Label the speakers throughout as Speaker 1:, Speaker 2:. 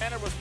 Speaker 1: And it was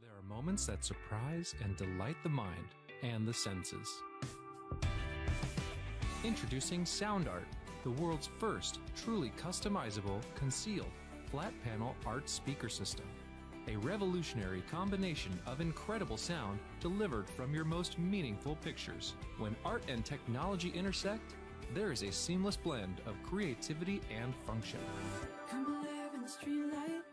Speaker 2: There are moments that surprise and delight the mind and the senses. Introducing Sound Art, the world's first truly customizable, concealed, flat panel art speaker system. A revolutionary combination of incredible sound delivered from your most meaningful pictures. When art and technology intersect, there is a seamless blend of creativity and function.
Speaker 3: Come alive in the streetlight.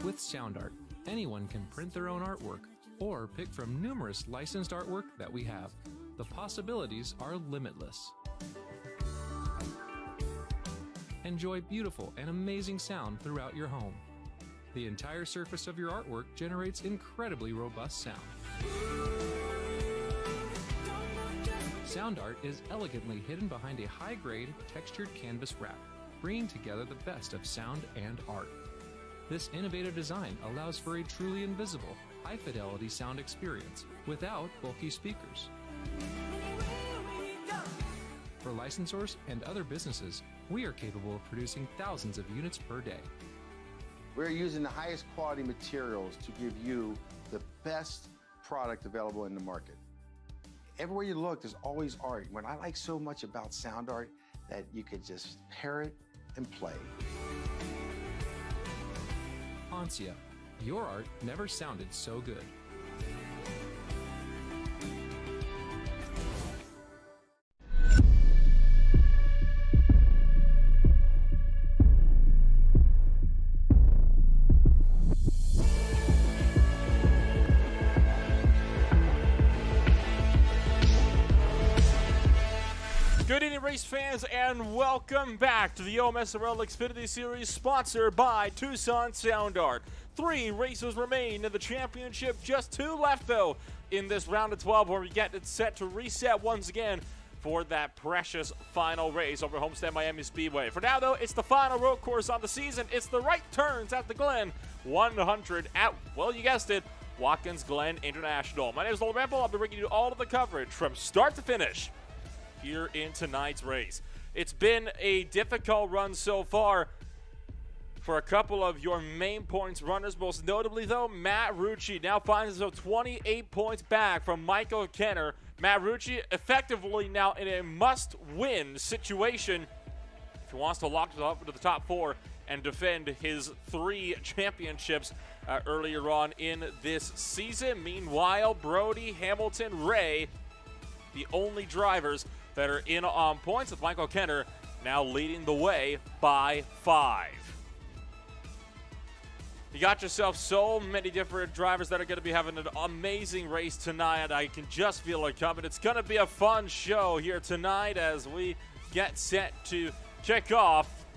Speaker 2: With SoundArt, anyone can print their own artwork or pick from numerous licensed artwork that we have. The possibilities are limitless. Enjoy beautiful and amazing sound throughout your home. The entire surface of your artwork generates incredibly robust sound. SoundArt is elegantly hidden behind a high-grade, textured canvas wrap, bringing together the best of sound and art. This innovative design allows for a truly invisible, high-fidelity sound experience without bulky speakers. For licensors and other businesses, we are capable of producing thousands of units per day.
Speaker 1: We're using the highest quality materials to give you the best product available in the market. Everywhere you look, there's always art. What I like so much about SoundArt, that you could just pair it and play.
Speaker 2: Ansia, your art never sounded so good.
Speaker 3: Good evening, race fans, and welcome back to the OMSRL Xfinity Series, sponsored by Tucson SoundArt. 3 races remain in the championship, just 2 left, though, in this round of 12, where we get it set to reset once again for that precious final race over Homestead Miami Speedway. For now, though, it's the final road course on the season. It's the right turns at the Glen 100 at, well, you guessed it, Watkins Glen International. My name is Lowell Ramble. I'll be bringing you all of the coverage from start to finish here in tonight's race. It's been a difficult run so far for a couple of your main points runners. Most notably, though, Matt Rucci now finds himself 28 points back from Michael Kenner. Matt Rucci effectively now in a must-win situation if he wants to lock it up into the top 4 and defend his 3 championships earlier on in this season. Meanwhile, Brody, Hamilton, Ray, the only drivers that are in on points, with Michael Kenner now leading the way by 5. You got yourself so many different drivers that are going to be having an amazing race tonight. I can just feel it coming. It's going to be a fun show here tonight as we get set to kick off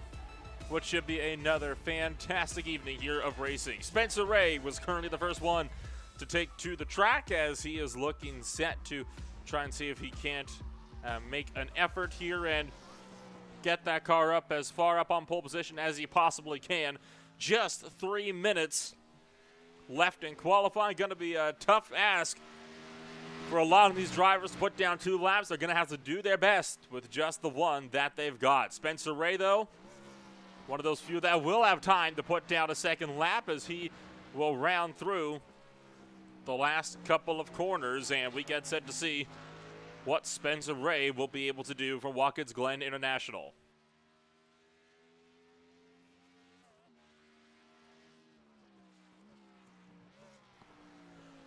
Speaker 3: what should be another fantastic evening here of racing. Spencer Ray was currently the first one to take to the track as he is looking set to try and see if he can't make an effort here and get that car up as far up on pole position as he possibly can. Just 3 minutes left in qualifying. Going to be a tough ask for a lot of these drivers to put down 2 laps. They're going to have to do their best with just the one that they've got. Spencer Ray, though, one of those few that will have time to put down a second lap as he will round through the last couple of corners, and we get set to see what Spencer Ray will be able to do for Watkins Glen International.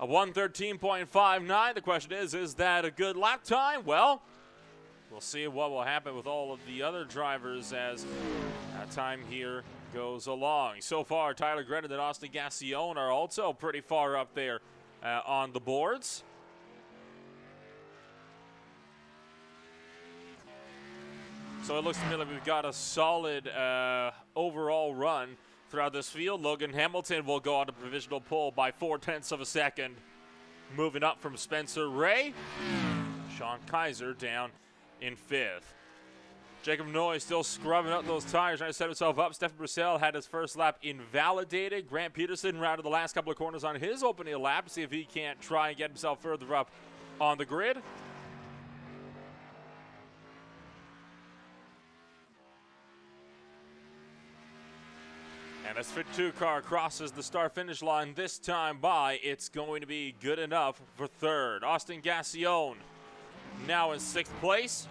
Speaker 3: A 1:13.59. The question is that a good lap time? Well, we'll see what will happen with all of the other drivers as that time here goes along. So far, Tyler Grennan and Austin Gassione are also pretty far up there on the boards. So it looks to me like we've got a solid overall run throughout this field. Logan Hamilton will go on a provisional pole by 0.4 of a second, moving up from Spencer Ray. Sean Kaiser down in 5th. Jacob Noy still scrubbing up those tires, trying to set himself up. Stefan Broussel had his first lap invalidated. Grant Peterson rounded the last couple of corners on his opening lap to see if he can't try and get himself further up on the grid. And as Fit 2 car crosses the start-finish line this time by, it's going to be good enough for 3rd. Austin Gassione now in 6th place.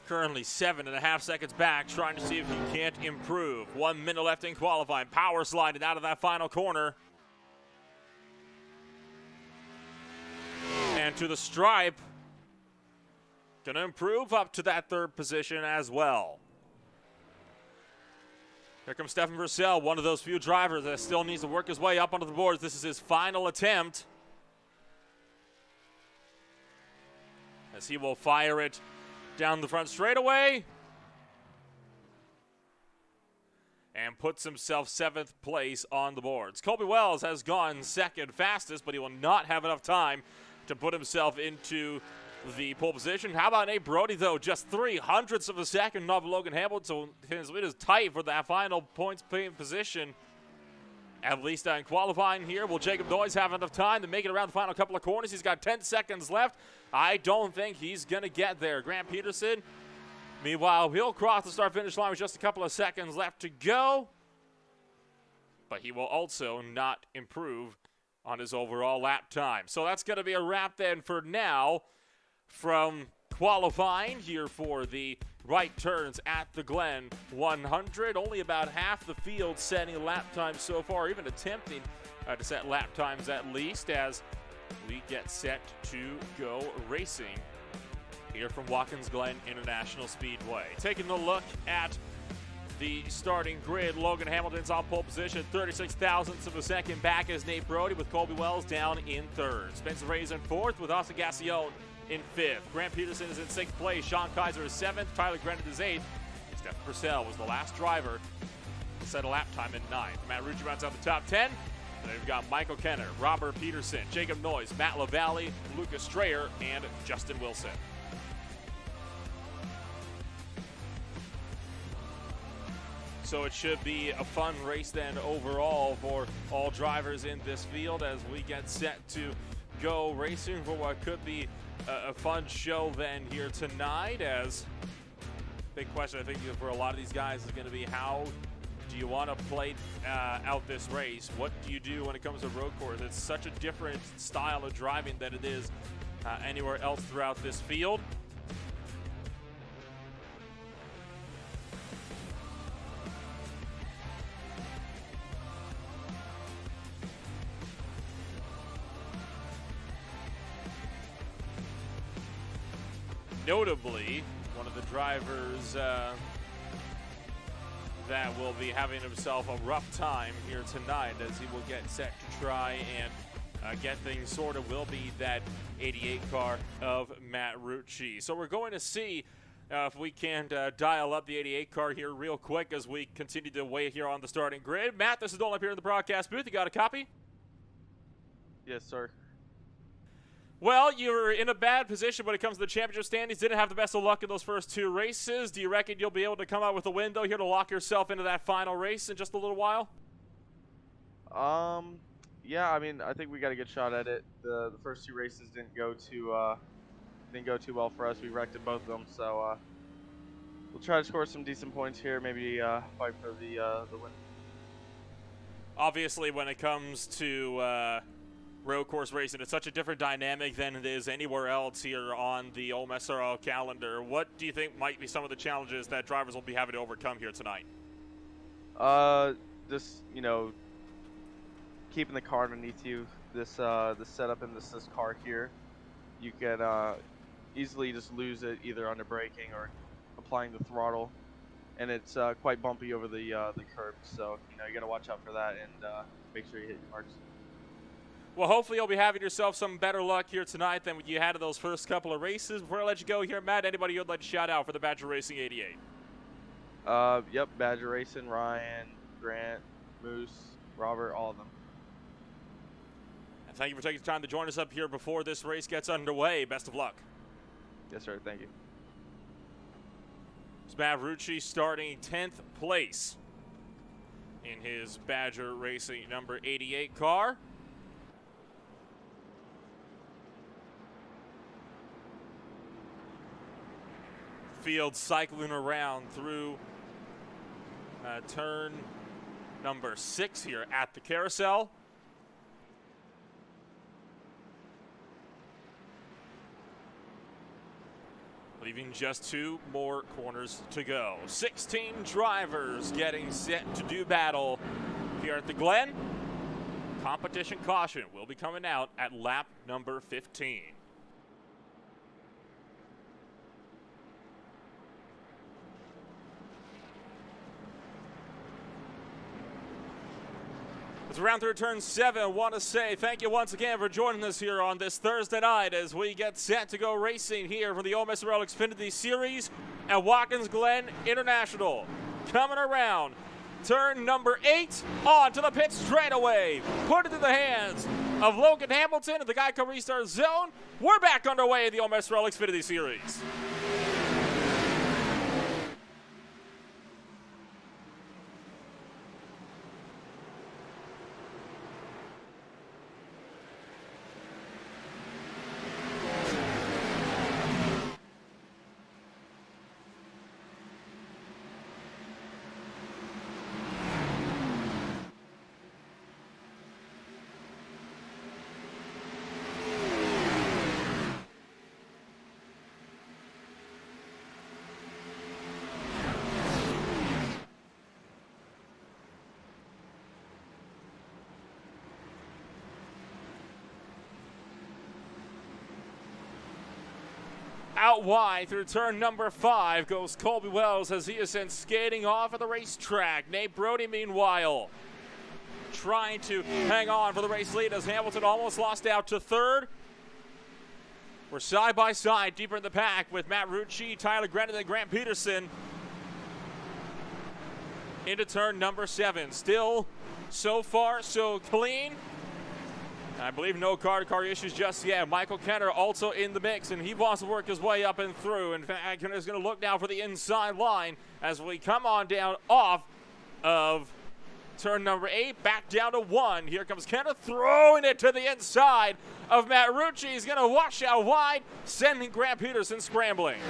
Speaker 3: Currently 7.5 seconds back, trying to see if he can't improve. 1 minute left in qualifying. Power sliding out of that final corner. And to the stripe Going to improve up to that third position as well. Here comes Stefan Vercel, one of those few drivers that still needs to work his way up onto the boards. This is his final attempt, as he will fire it down the front straightaway and puts himself 7th place on the boards. Colby Wells has gone second fastest, but he will not have enough time to put himself into the pole position. How about Nate Brody, though? Just 0.03 of a second off Logan Hamilton. His lead is tight for that final points position, at least in qualifying here. Will Jacob Noyes have enough time to make it around the final couple of corners? He's got 10 seconds left. I don't think he's going to get there. Grant Peterson, meanwhile, he'll cross the start-finish line with just a couple of seconds left to go, but he will also not improve on his overall lap time. So that's going to be a wrap then for now from qualifying here for the right turns at the Glen 100. Only about half the field setting lap times so far, even attempting to set lap times at least, as we get set to go racing here from Watkins Glen International Speedway. Taking a look at the starting grid, Logan Hamilton's on pole position, 36 thousandths of a second back as Nate Brody, with Colby Wells down in 3rd. Spencer Reyes in 4th, with Austin Gassione in 5th. Grant Peterson is in 6th place. Sean Kaiser is 7th. Tyler Grennan is 8th. Steph Purcell was the last driver to set a lap time in 9th. Matt Rucci rounds out the top 10. And then we've got Michael Kenner, Robert Peterson, Jacob Noyes, Matt LaValle, Lucas Strayer, and Justin Wilson. So it should be a fun race then overall for all drivers in this field as we get set to go racing for what could be a fun show then here tonight. As big question I think for a lot of these guys is going to be, how do you want to play out this race? What do you do when it comes to road course? It's such a different style of driving than it is anywhere else throughout this field. Notably, one of the drivers that will be having himself a rough time here tonight as he will get set to try and get things sorted will be that 88 car of Matt Rucci. So we're going to see if we can dial up the 88 car here real quick as we continue to wait here on the starting grid. Matt, this is Nolan up here in the broadcast booth. You got a copy?
Speaker 4: Yes, sir.
Speaker 3: Well, you're in a bad position when it comes to the championship standings. Didn't have the best of luck in those first 2 races. Do you reckon you'll be able to come out with a win, though, here to lock yourself into that final race in just a little while?
Speaker 4: Yeah, I mean, I think we got a good shot at it. The first 2 races didn't go too well for us. We wrecked at both of them, so we'll try to score some decent points here. Maybe fight for the win.
Speaker 3: Obviously, when it comes to road course racing, it's such a different dynamic than it is anywhere else here on the OMSRL calendar. What do you think might be some of the challenges that drivers will be having to overcome here tonight?
Speaker 4: Just, you know, keeping the car underneath you. This setup in this car here, you can easily just lose it either under braking or applying the throttle, and it's quite bumpy over the curb. So you know, you got to watch out for that and make sure you hit your marks.
Speaker 3: Well, hopefully you'll be having yourself some better luck here tonight than you had in those first couple of races. Before I let you go here, Matt, anybody you'd like to shout out for the Badger Racing 88?
Speaker 4: Yep, Badger Racing, Ryan, Grant, Moose, Robert, all of them.
Speaker 3: And thank you for taking the time to join us up here before this race gets underway. Best of luck.
Speaker 4: Yes, sir. Thank you.
Speaker 3: It's Matt Rucci starting 10th place in his Badger Racing number 88 car. Field cycling around through turn number 6 here at the carousel. Leaving just 2 more corners to go. 16 drivers getting set to do battle here at the Glen. Competition caution will be coming out at lap number 15. As we round through turn 7, I want to say thank you once again for joining us here on this Thursday night as we get set to go racing here for the OMSRL Xfinity Series at Watkins Glen International. Coming around, turn number 8, on to the pit straightaway. Put it in the hands of Logan Hamilton at the Geico Restart Zone. We're back underway in the OMSRL Xfinity Series. Out wide through turn number 5 goes Colby Wells as he is sent skating off of the racetrack. Nate Brody, meanwhile, trying to hang on for the race lead as Hamilton almost lost out to third. We're side by side deeper in the pack with Matt Rucci, Tyler Gren, and Grant Peterson into turn number 7. Still, so far, so clean. I believe no car-to-car issues just yet. Michael Kenner also in the mix, and he wants to work his way up and through. In fact, Kenner's going to look now for the inside line as we come on down off of turn number 8, back down to 1. Here comes Kenner throwing it to the inside of Matt Rucci. He's going to wash out wide, sending Grant Peterson scrambling.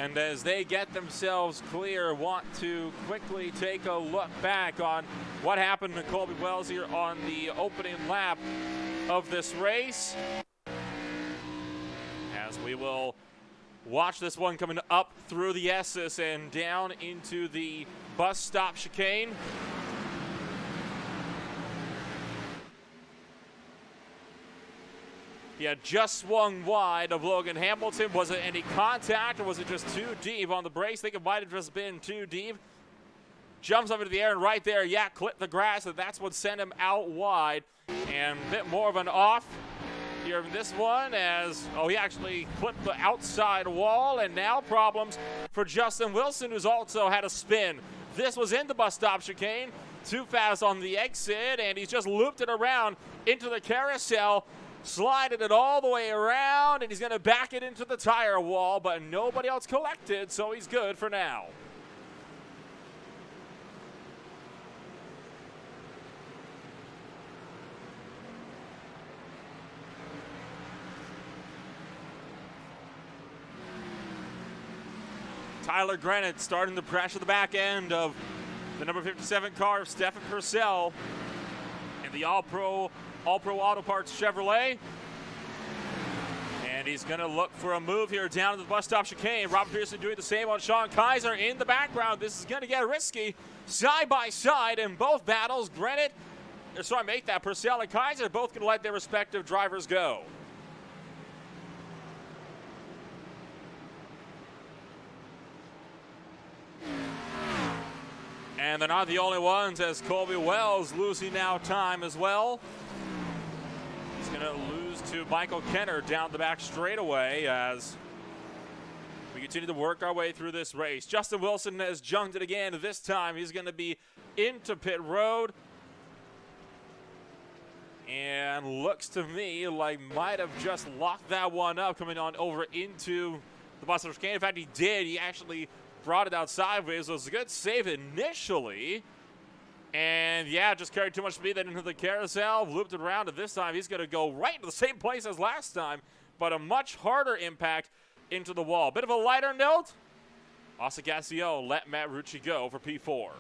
Speaker 3: And as they get themselves clear, want to quickly take a look back on what happened to Colby Wells here on the opening lap of this race. As we will watch this one coming up through the S's and down into the bus stop chicane. He had just swung wide of Logan Hamilton. Was it any contact or was it just too deep on the brakes? I think it might have just been too deep. Jumps up into the air and right there, yeah, clipped the grass, and that's what sent him out wide. And a bit more of an off here in this one as, he actually clipped the outside wall, and now problems for Justin Wilson, who's also had a spin. This was in the bus stop chicane, too fast on the exit, and he's just looped it around into the carousel, slided it all the way around, and he's going to back it into the tire wall, but nobody else collected, so he's good for now. Tyler Grenett starting to pressure the back end of the number 57 car of Stefan Purcell in the All-Pro Auto Parts Chevrolet. And he's going to look for a move here down to the bus stop chicane. Robert Pearson doing the same on Sean Kaiser in the background. This is going to get risky. Side by side in both battles, Purcell and Kaiser both going to let their respective drivers go. And they're not the only ones, as Colby Wells losing now time as well. He's going to lose to Michael Kenner down the back straightaway as we continue to work our way through this race. Justin Wilson has junked it again. This time he's going to be into pit road. And looks to me like might have just locked that one up coming on over into the bus stop chicane. In fact, he did. He actually brought it out sideways. It was a good save initially. And yeah, just carried too much speed then into the carousel, looped it around, and this time he's going to go right into the same place as last time, but a much harder impact into the wall. Bit of a lighter note, Osagacio let Matt Rucci go for P4.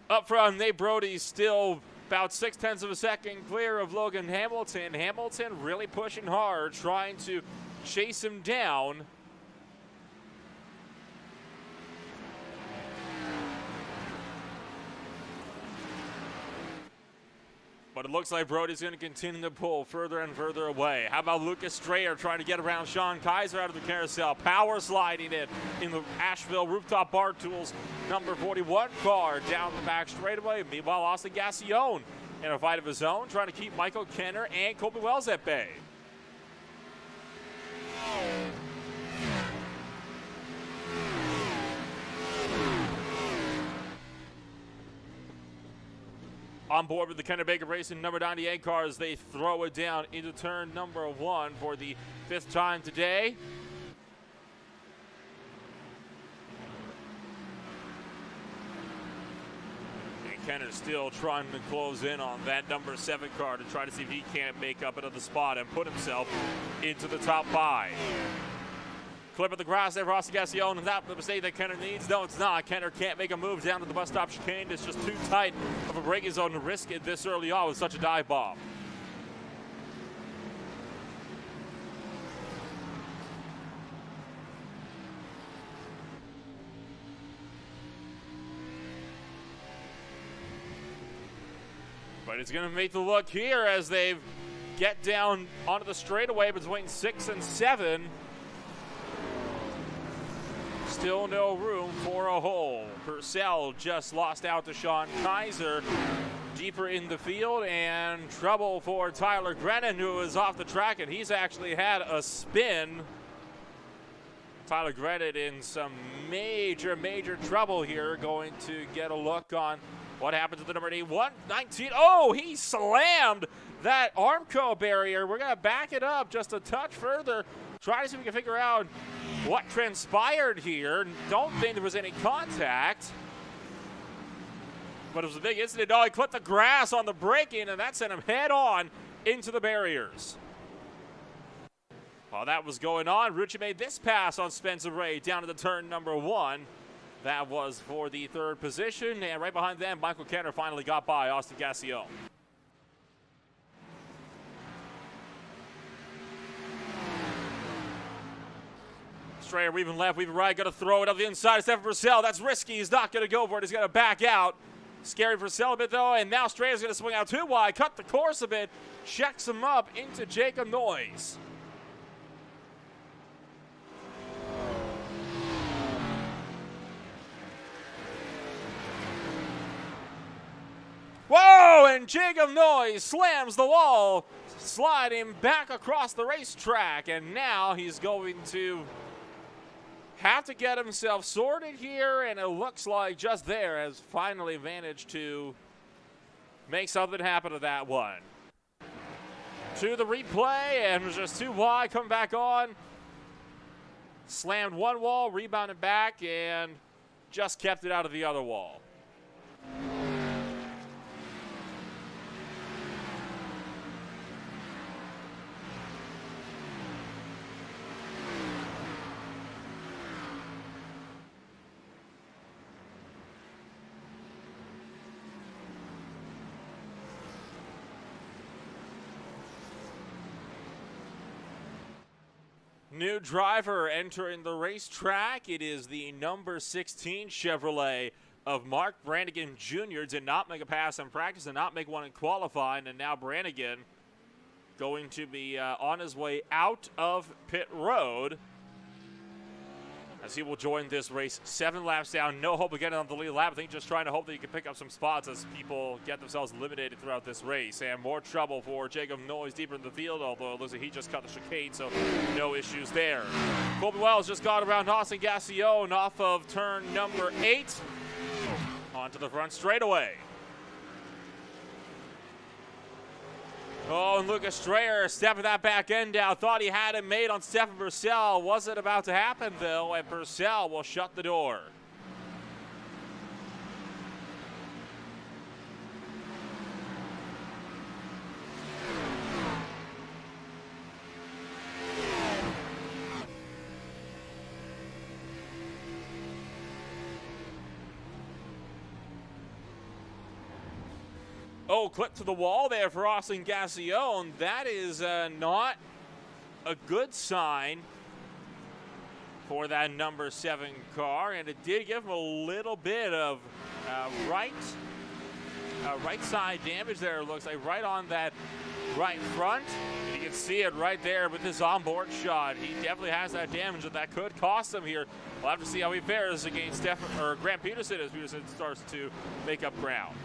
Speaker 3: Up front, Nate Brody still about 0.6 of a second clear of Logan Hamilton. Hamilton really pushing hard, trying to chase him down. But it looks like Brody's going to continue to pull further and further away. How about Lucas Strayer trying to get around Sean Kaiser out of the carousel? Power sliding it in the Asheville Rooftop Bar Tools number 41 car down the back straightaway. Meanwhile, Austin Gassion in a fight of his own, trying to keep Michael Kenner and Colby Wells at bay. On board with the Kenner Baker Racing number 98 cars, they throw it down into turn number 1 for the 5th time today. And Kenner still trying to close in on that number 7 car to try to see if he can't make up another spot and put himself into the top 5. Clip of the grass there for Austin Gassion. Is that the mistake that Kenner needs? No, it's not. Kenner can't make a move down to the bus stop chicane. It's just too tight of a braking zone to risk it this early on with such a dive bomb. But it's going to make the look here as they get down onto the straightaway between 6 and 7. Still no room for a hole. Purcell just lost out to Sean Kaiser deeper in the field, and trouble for Tyler Grennan, who is off the track, and he's actually had a spin. Tyler Grennan in some major trouble here, going to get a look on what happened to the number 8, 119. Oh, he slammed that Armco barrier. We're going to back it up just a touch further, try to see if we can figure out what transpired here. Don't think there was any contact, but it was a big incident. Oh, he clipped the grass on the braking, and that sent him head on into the barriers. While that was going on, Rucci made this pass on Spencer Ray down to the turn number 1. That was for the 3rd position, and right behind them, Michael Kenner finally got by Austin Gassion. Strayer weaving left, weaving right, going to throw it up the inside. Stephen Purcell, that's risky. He's not going to go for it. He's going to back out. Scary Purcell a bit, though, and now Strayer's going to swing out too wide, cut the course a bit, checks him up into Jacob Noyes. Whoa, and Jacob Noyes slams the wall, sliding back across the racetrack, and now he's going to have to get himself sorted here, and it looks like Just There has finally managed to make something happen to that one. To the replay, and was just too wide, come back on. Slammed one wall, rebounded back, and just kept it out of the other wall. New driver entering the racetrack. It is the number 16 Chevrolet of Mark Brannigan Jr. Did not make a pass in practice, did not make one in qualifying, and now Brannigan going to be on his way out of pit road as he will join this race 7 laps down. No hope of getting on the lead lap. I think just trying to hope that he can pick up some spots as people get themselves eliminated throughout this race. And more trouble for Jacob Noyes deeper in the field, although it looks like he just cut the chicane, so no issues there. Colby Wells just got around Austin Gassion off of turn number 8 onto the front straightaway. Oh, and Lucas Strayer stepping that back end out. Thought he had it made on Stephen Purcell. Wasn't about to happen, though, and Purcell will shut the door. Oh, clip to the wall there for Austin Gassion. That is not a good sign for that number 7 car, and it did give him a little bit of right right side damage there, looks like, right on that right front. You can see it right there with this onboard shot. He definitely has that damage, and that could cost him here. We'll have to see how he fares against Grant Peterson as Peterson starts to make up ground.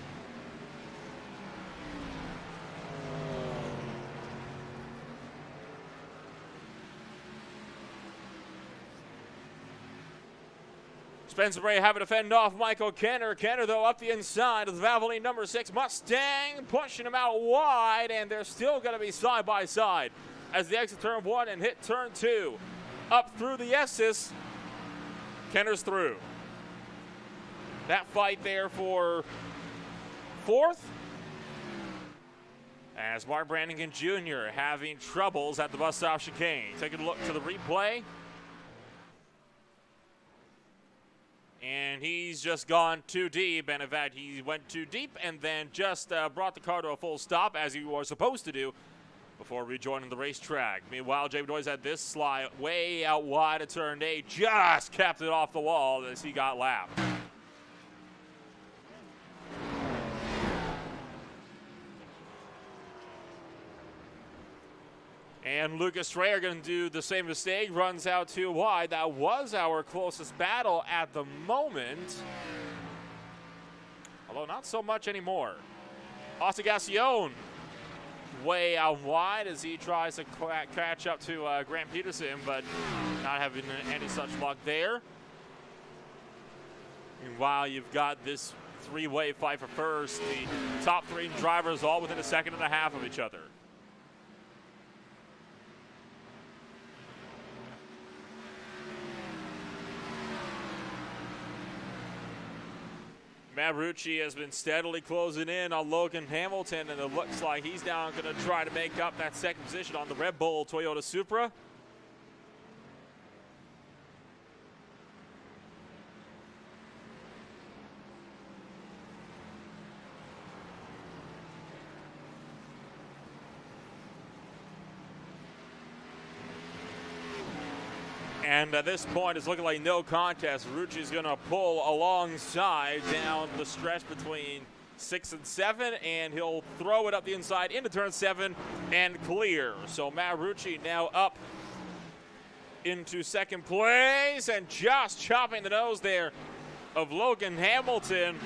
Speaker 3: Spencer Bray having to fend off Michael Kenner. Kenner, though, up the inside of the Valvoline number 6 Mustang, pushing him out wide, and they're still going to be side by side as they exit turn 1 and hit turn 2. Up through the S's, Kenner's through. That fight there for 4th. As Mark Brannigan Jr. having troubles at the bus stop chicane. Taking a look to the replay. And he's just gone too deep, and in fact, he went too deep and then just brought the car to a full stop, as he was supposed to do, before rejoining the racetrack. Meanwhile, Jay Bedoy's had this slide way out wide at turn 8, just kept it off the wall as he got lapped. And Lucas Strayer going to do the same mistake, runs out too wide. That was our closest battle at the moment, although not so much anymore. Ostegacion way out wide as he tries to catch up to Grant Peterson, but not having any such luck there. Meanwhile, you've got this three-way fight for first. The top 3 drivers all within a second and a half of each other. Mavrucci has been steadily closing in on Logan Hamilton, and it looks like he's now going to try to make up that second position on the Red Bull Toyota Supra. And at this point, it's looking like no contest. Rucci's going to pull alongside down the stretch between 6 and 7, and he'll throw it up the inside into turn 7 and clear. So Matt Rucci now up into second place and just chopping the nose there of Logan Hamilton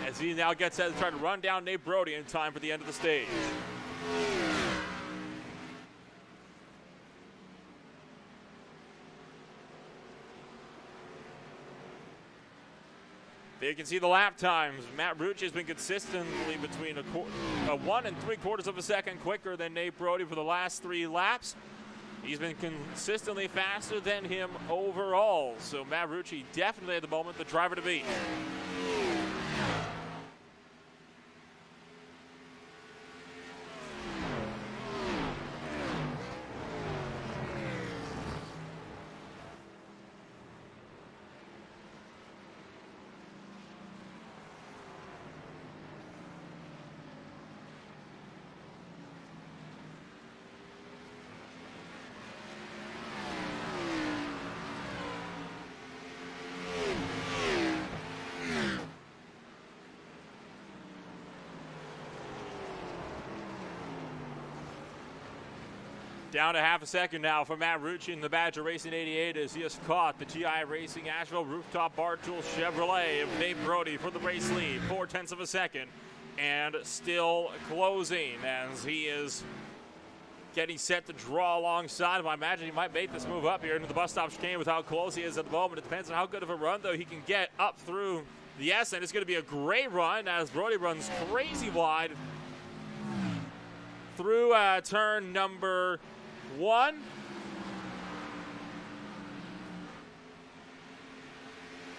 Speaker 3: as he now gets set to try to run down Nate Brody in time for the end of the stage. You can see the lap times. Matt Rucci has been consistently between 1 3/4 of a second quicker than Nate Brody for the last 3 laps. He's been consistently faster than him overall. So Matt Rucci definitely at the moment the driver to beat. Down to half a second now for Matt Rucci in the Badger Racing 88 as he has caught the TI Racing Asheville Rooftop Bar Tool Chevrolet of Nate Brody for the race lead, 0.4 of a second, and still closing as he is getting set to draw alongside him. I imagine he might make this move up here into the bus stop chicane with how close he is at the moment. It depends on how good of a run, though, he can get up through the S, and it's going to be a great run as Brody runs crazy wide through turn number 1.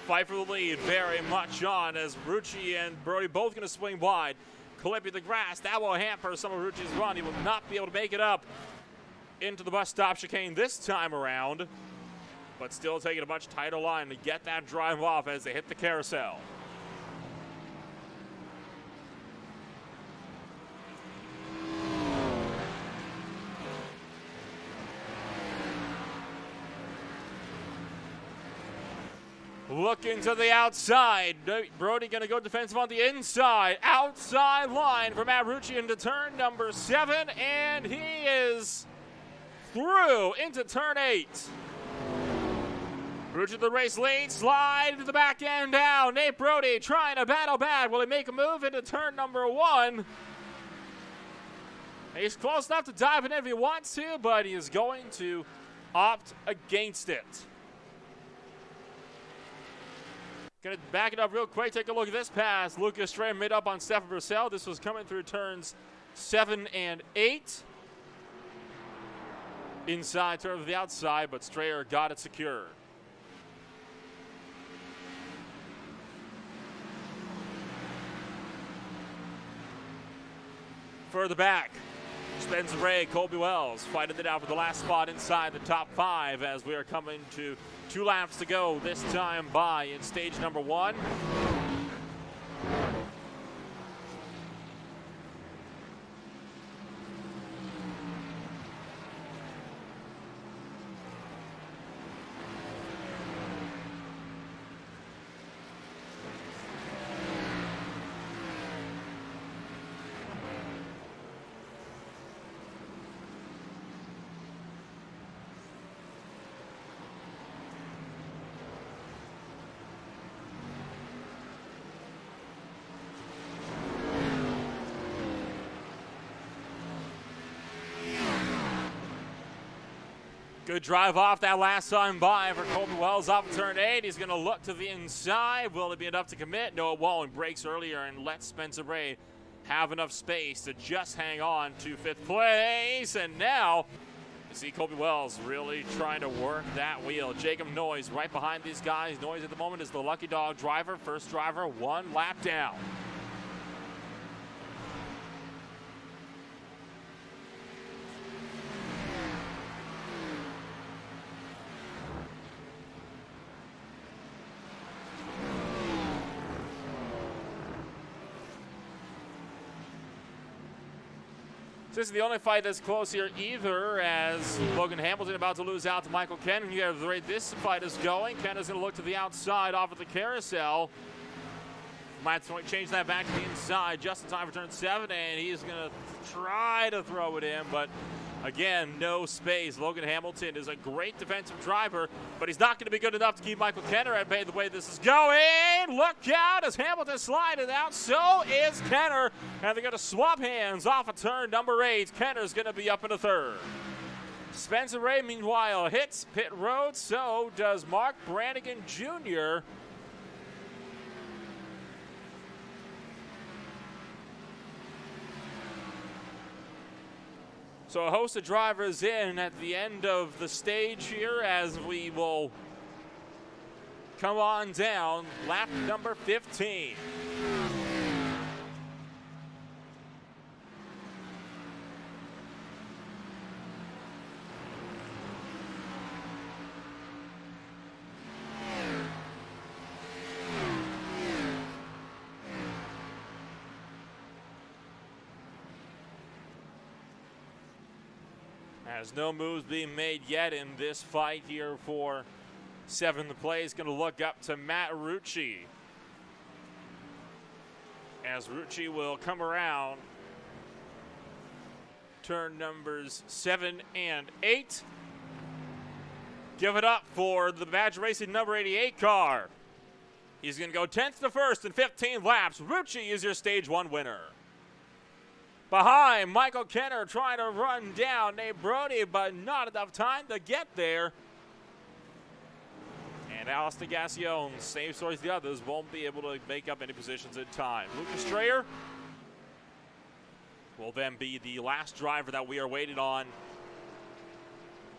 Speaker 3: Fight for the lead very much on as Rucci and Brody both going to swing wide. Clipping the grass. That will hamper some of Rucci's run. He will not be able to make it up into the bus stop chicane this time around, but still taking a much tighter line to get that drive off as they hit the carousel. Looking to the outside. Brody going to go defensive on the inside. Outside line for Matt Rucci into turn number 7, and he is through into turn 8. Rucci the race lead, slide to the back end down. Nate Brody trying to battle back. Will he make a move into turn number 1? He's close enough to dive in if he wants to, but he is going to opt against it. Gonna back it up real quick. Take a look at this pass. Lucas Strayer made up on Stefan Purcell. This was coming through turns 7 and 8. Inside turn of the outside, but Strayer got it secured. Further back, Spencer Ray, Colby Wells fighting it out for the last spot inside the top 5 as we are coming to 2 laps to go, this time by in stage number 1. Good drive off that last time by for Colby Wells off of turn 8. He's going to look to the inside. Will it be enough to commit? No, it won't. Breaks earlier and lets Spencer Ray have enough space to just hang on to 5th place. And now you see Colby Wells really trying to work that wheel. Jacob Noyes right behind these guys. Noyes at the moment is the lucky dog driver. First driver, 1 lap down. This is the only fight that's close here either, as Logan Hamilton about to lose out to Michael Ken. And you have the way this fight is going. Ken is going to look to the outside off of the carousel. Might change that back to the inside just in time for turn 7, and he's going to try to throw it in, but again, no space. Logan Hamilton is a great defensive driver, but he's not going to be good enough to keep Michael Kenner at bay the way this is going. Look out as Hamilton sliding out. So is Kenner, and they're going to swap hands off of turn number 8. Kenner's going to be up in the 3rd. Spencer Ray, meanwhile, hits pit road. So does Mark Brannigan Jr. So a host of drivers in at the end of the stage here as we will come on down lap number 15. As no moves being made yet in this fight here for 7th place. Going to look up to Matt Rucci. As Rucci will come around turn numbers 7 and 8. Give it up for the Badger Racing number 88 car. He's going to go 10th to 1st in 15 laps. Rucci is your stage 1 winner. Behind, Michael Kenner trying to run down Nate Brody, but not enough time to get there. And Alistair Gassion, same story as the others, won't be able to make up any positions in time. Lucas Strayer will then be the last driver that we are waiting on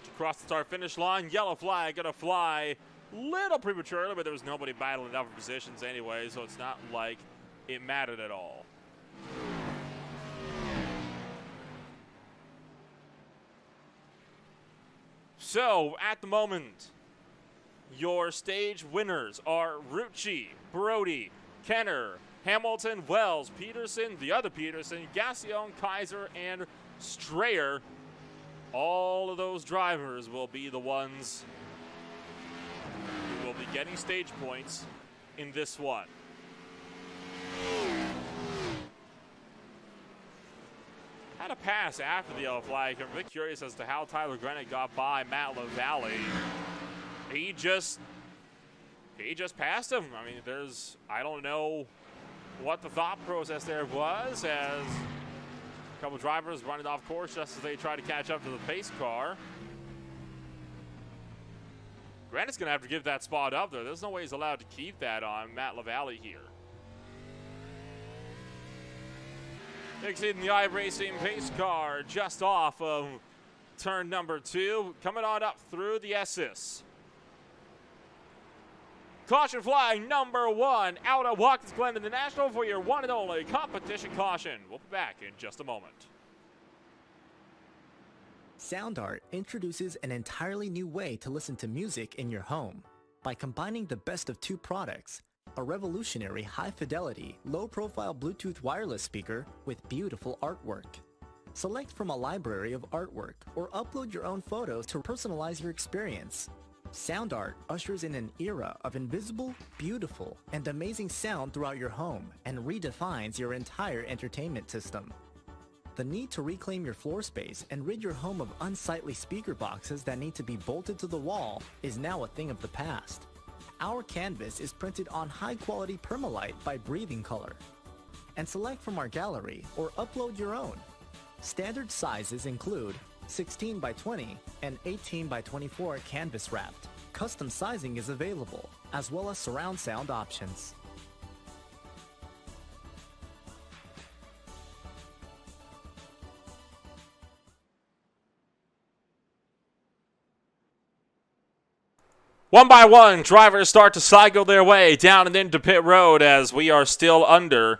Speaker 3: to cross the start-finish line. Yellow flag going to fly a little prematurely, but there was nobody battling out for positions anyway, so it's not like it mattered at all. So, at the moment, your stage winners are Rucci, Brody, Kenner, Hamilton, Wells, Peterson, the other Peterson, Gassion, Kaiser, and Strayer. All of those drivers will be the ones who will be getting stage points in this one. Had a pass after the yellow flag. I'm a bit curious as to how Tyler Grenett got by Matt LaValle. He just passed him. I mean, I don't know what the thought process there was, as a couple drivers running off course just as they try to catch up to the pace car. Granite's going to have to give that spot up there. There's no way he's allowed to keep that on Matt LaValle here. Exceeding the iRacing pace car just off of turn number 2. Coming on up through the S's. Caution flag number 1 out of Watkins Glen in the National for your one and only competition caution. We'll be back in just a moment.
Speaker 5: SoundArt introduces an entirely new way to listen to music in your home by combining the best of two products, a revolutionary high-fidelity, low-profile Bluetooth wireless speaker with beautiful artwork. Select from a library of artwork or upload your own photos to personalize your experience. SoundArt ushers in an era of invisible, beautiful, and amazing sound throughout your home and redefines your entire entertainment system. The need to reclaim your floor space and rid your home of unsightly speaker boxes that need to be bolted to the wall is now a thing of the past. Our canvas is printed on high-quality permalite by Breathing Color. And select from our gallery or upload your own. Standard sizes include 16 by 20 and 18 by 24 canvas wrapped. Custom sizing is available, as well as surround sound options.
Speaker 3: One by one, drivers start to cycle their way down and into pit road as we are still under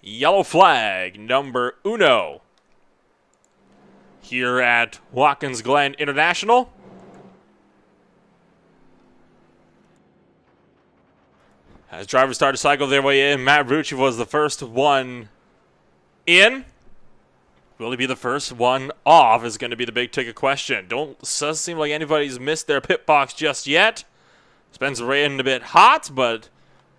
Speaker 3: yellow flag number 1 here at Watkins Glen International. As drivers start to cycle their way in, Matt Rucci was the first one in. Will he be the first one off is going to be the big ticket question. Doesn't seem like anybody's missed their pit box just yet. Spencer Ray in a bit hot, but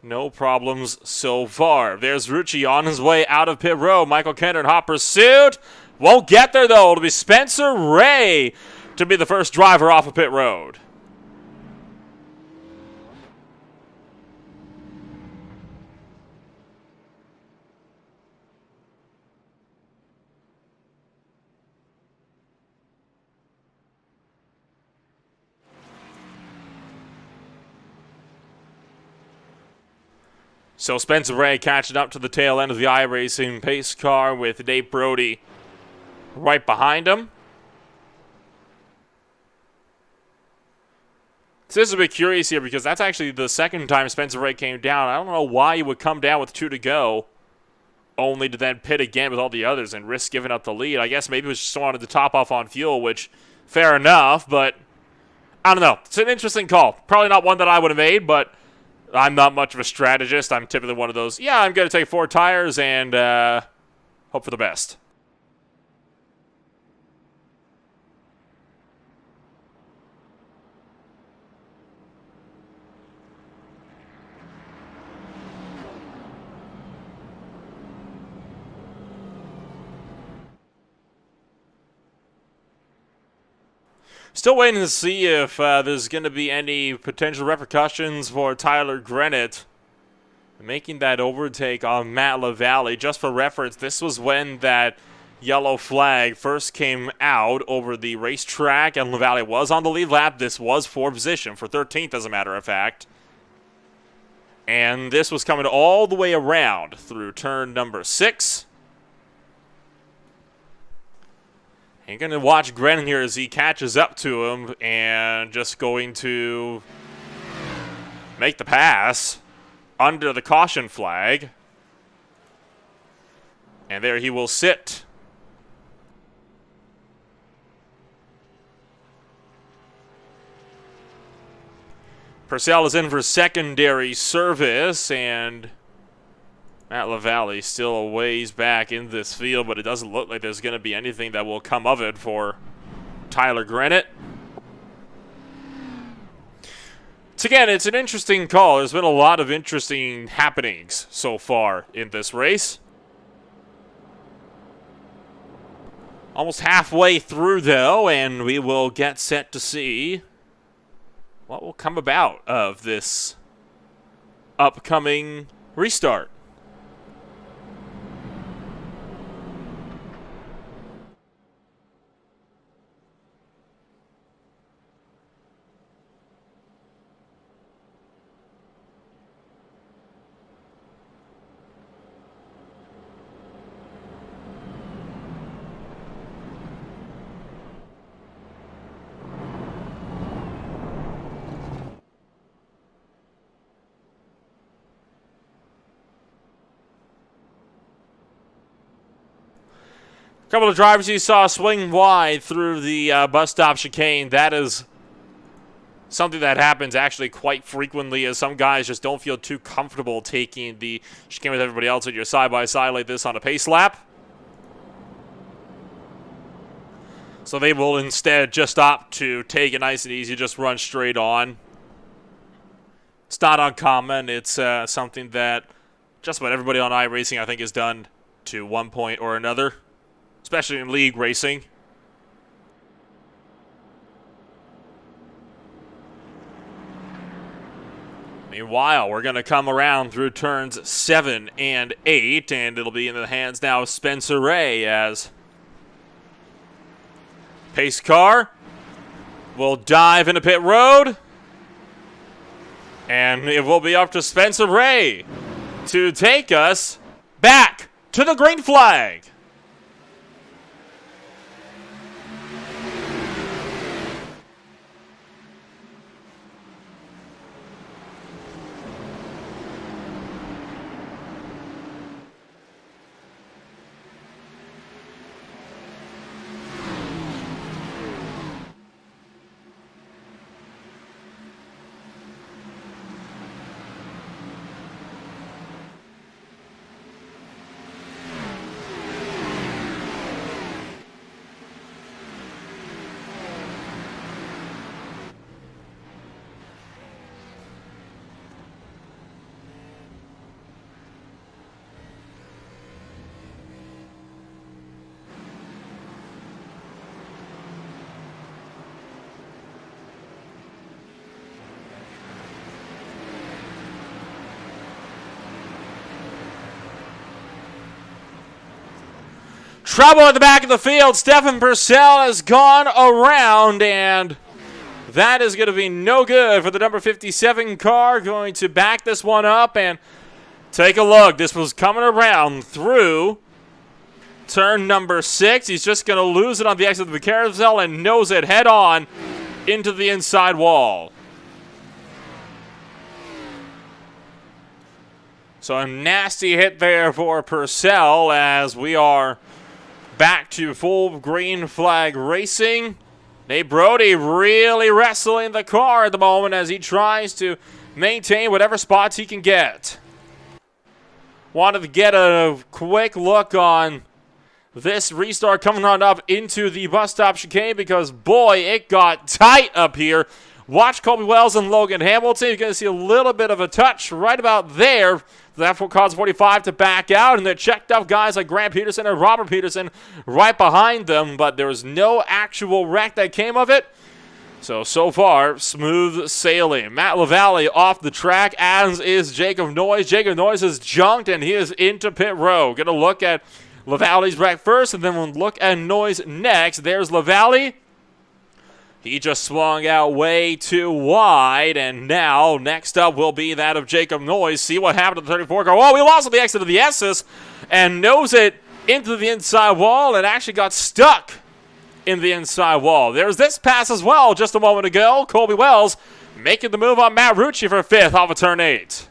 Speaker 3: no problems so far. There's Rucci on his way out of pit road. Michael Kenner in hot pursuit. Won't get there, though. It'll be Spencer Ray to be the first driver off of pit road. So Spencer Ray catching up to the tail end of the iRacing pace car with Dave Brody right behind him. So this is a bit curious here because that's actually the second time Spencer Ray came down. I don't know why he would come down with 2 to go, only to then pit again with all the others and risk giving up the lead. I guess maybe he was just wanted to top off on fuel, which, fair enough, but I don't know. It's an interesting call. Probably not one that I would have made, but I'm not much of a strategist. I'm typically one of those, yeah, I'm going to take 4 tires and hope for the best. Still waiting to see if there's going to be any potential repercussions for Tyler Grenett making that overtake on Matt LaValle. Just for reference, this was when that yellow flag first came out over the racetrack, and LaValle was on the lead lap. This was for position, for 13th as a matter of fact. And this was coming all the way around through turn number 6. You're going to watch Glen here as he catches up to him and just going to make the pass under the caution flag. And there he will sit. Purcell is in for secondary service, and Matt LaValle still a ways back in this field, but it doesn't look like there's going to be anything that will come of it for Tyler Grenett. So again, it's an interesting call. There's been a lot of interesting happenings so far in this race. Almost halfway through, though, and we will get set to see what will come about of this upcoming restart. Couple of drivers you saw swing wide through the bus stop chicane. That is something that happens actually quite frequently, as some guys just don't feel too comfortable taking the chicane with everybody else at your side-by-side like this on a pace lap. So they will instead just opt to take it nice and easy, just run straight on. It's not uncommon. It's something that just about everybody on iRacing, I think, has done to one point or another, especially in league racing. Meanwhile, we're going to come around through turns 7 and 8, and it'll be in the hands now of Spencer Ray as pace car will dive into pit road, and it will be up to Spencer Ray to take us back to the green flag. Trouble at the back of the field. Stefan Purcell has gone around, and that is going to be no good for the number 57 car. Going to back this one up and take a look. This was coming around through turn number 6. He's just going to lose it on the exit of the carousel and nose it head on into the inside wall. So a nasty hit there for Purcell as we are back to full green flag racing. Nate Brody really wrestling the car at the moment as he tries to maintain whatever spots he can get. Wanted to get a quick look on this restart coming on up into the bus stop chicane because, boy, it got tight up here. Watch Colby Wells and Logan Hamilton. You're going to see a little bit of a touch right about there. That's what caused 45 to back out, and they checked up guys like Grant Peterson and Robert Peterson right behind them, but there was no actual wreck that came of it. So far, smooth sailing. Matt LaValle off the track, as is Jacob Noyes. Jacob Noyes is junked, and he is into pit row. Going to look at LaValle's wreck first, and then we'll look at Noyes next. There's LaValle. He just swung out way too wide, and now next up will be that of Jacob Noyes. See what happened to the 34 car. Oh, we lost at the exit of the S's and nose it into the inside wall and actually got stuck in the inside wall. There's this pass as well just a moment ago. Colby Wells making the move on Matt Rucci for 5th off of turn 8.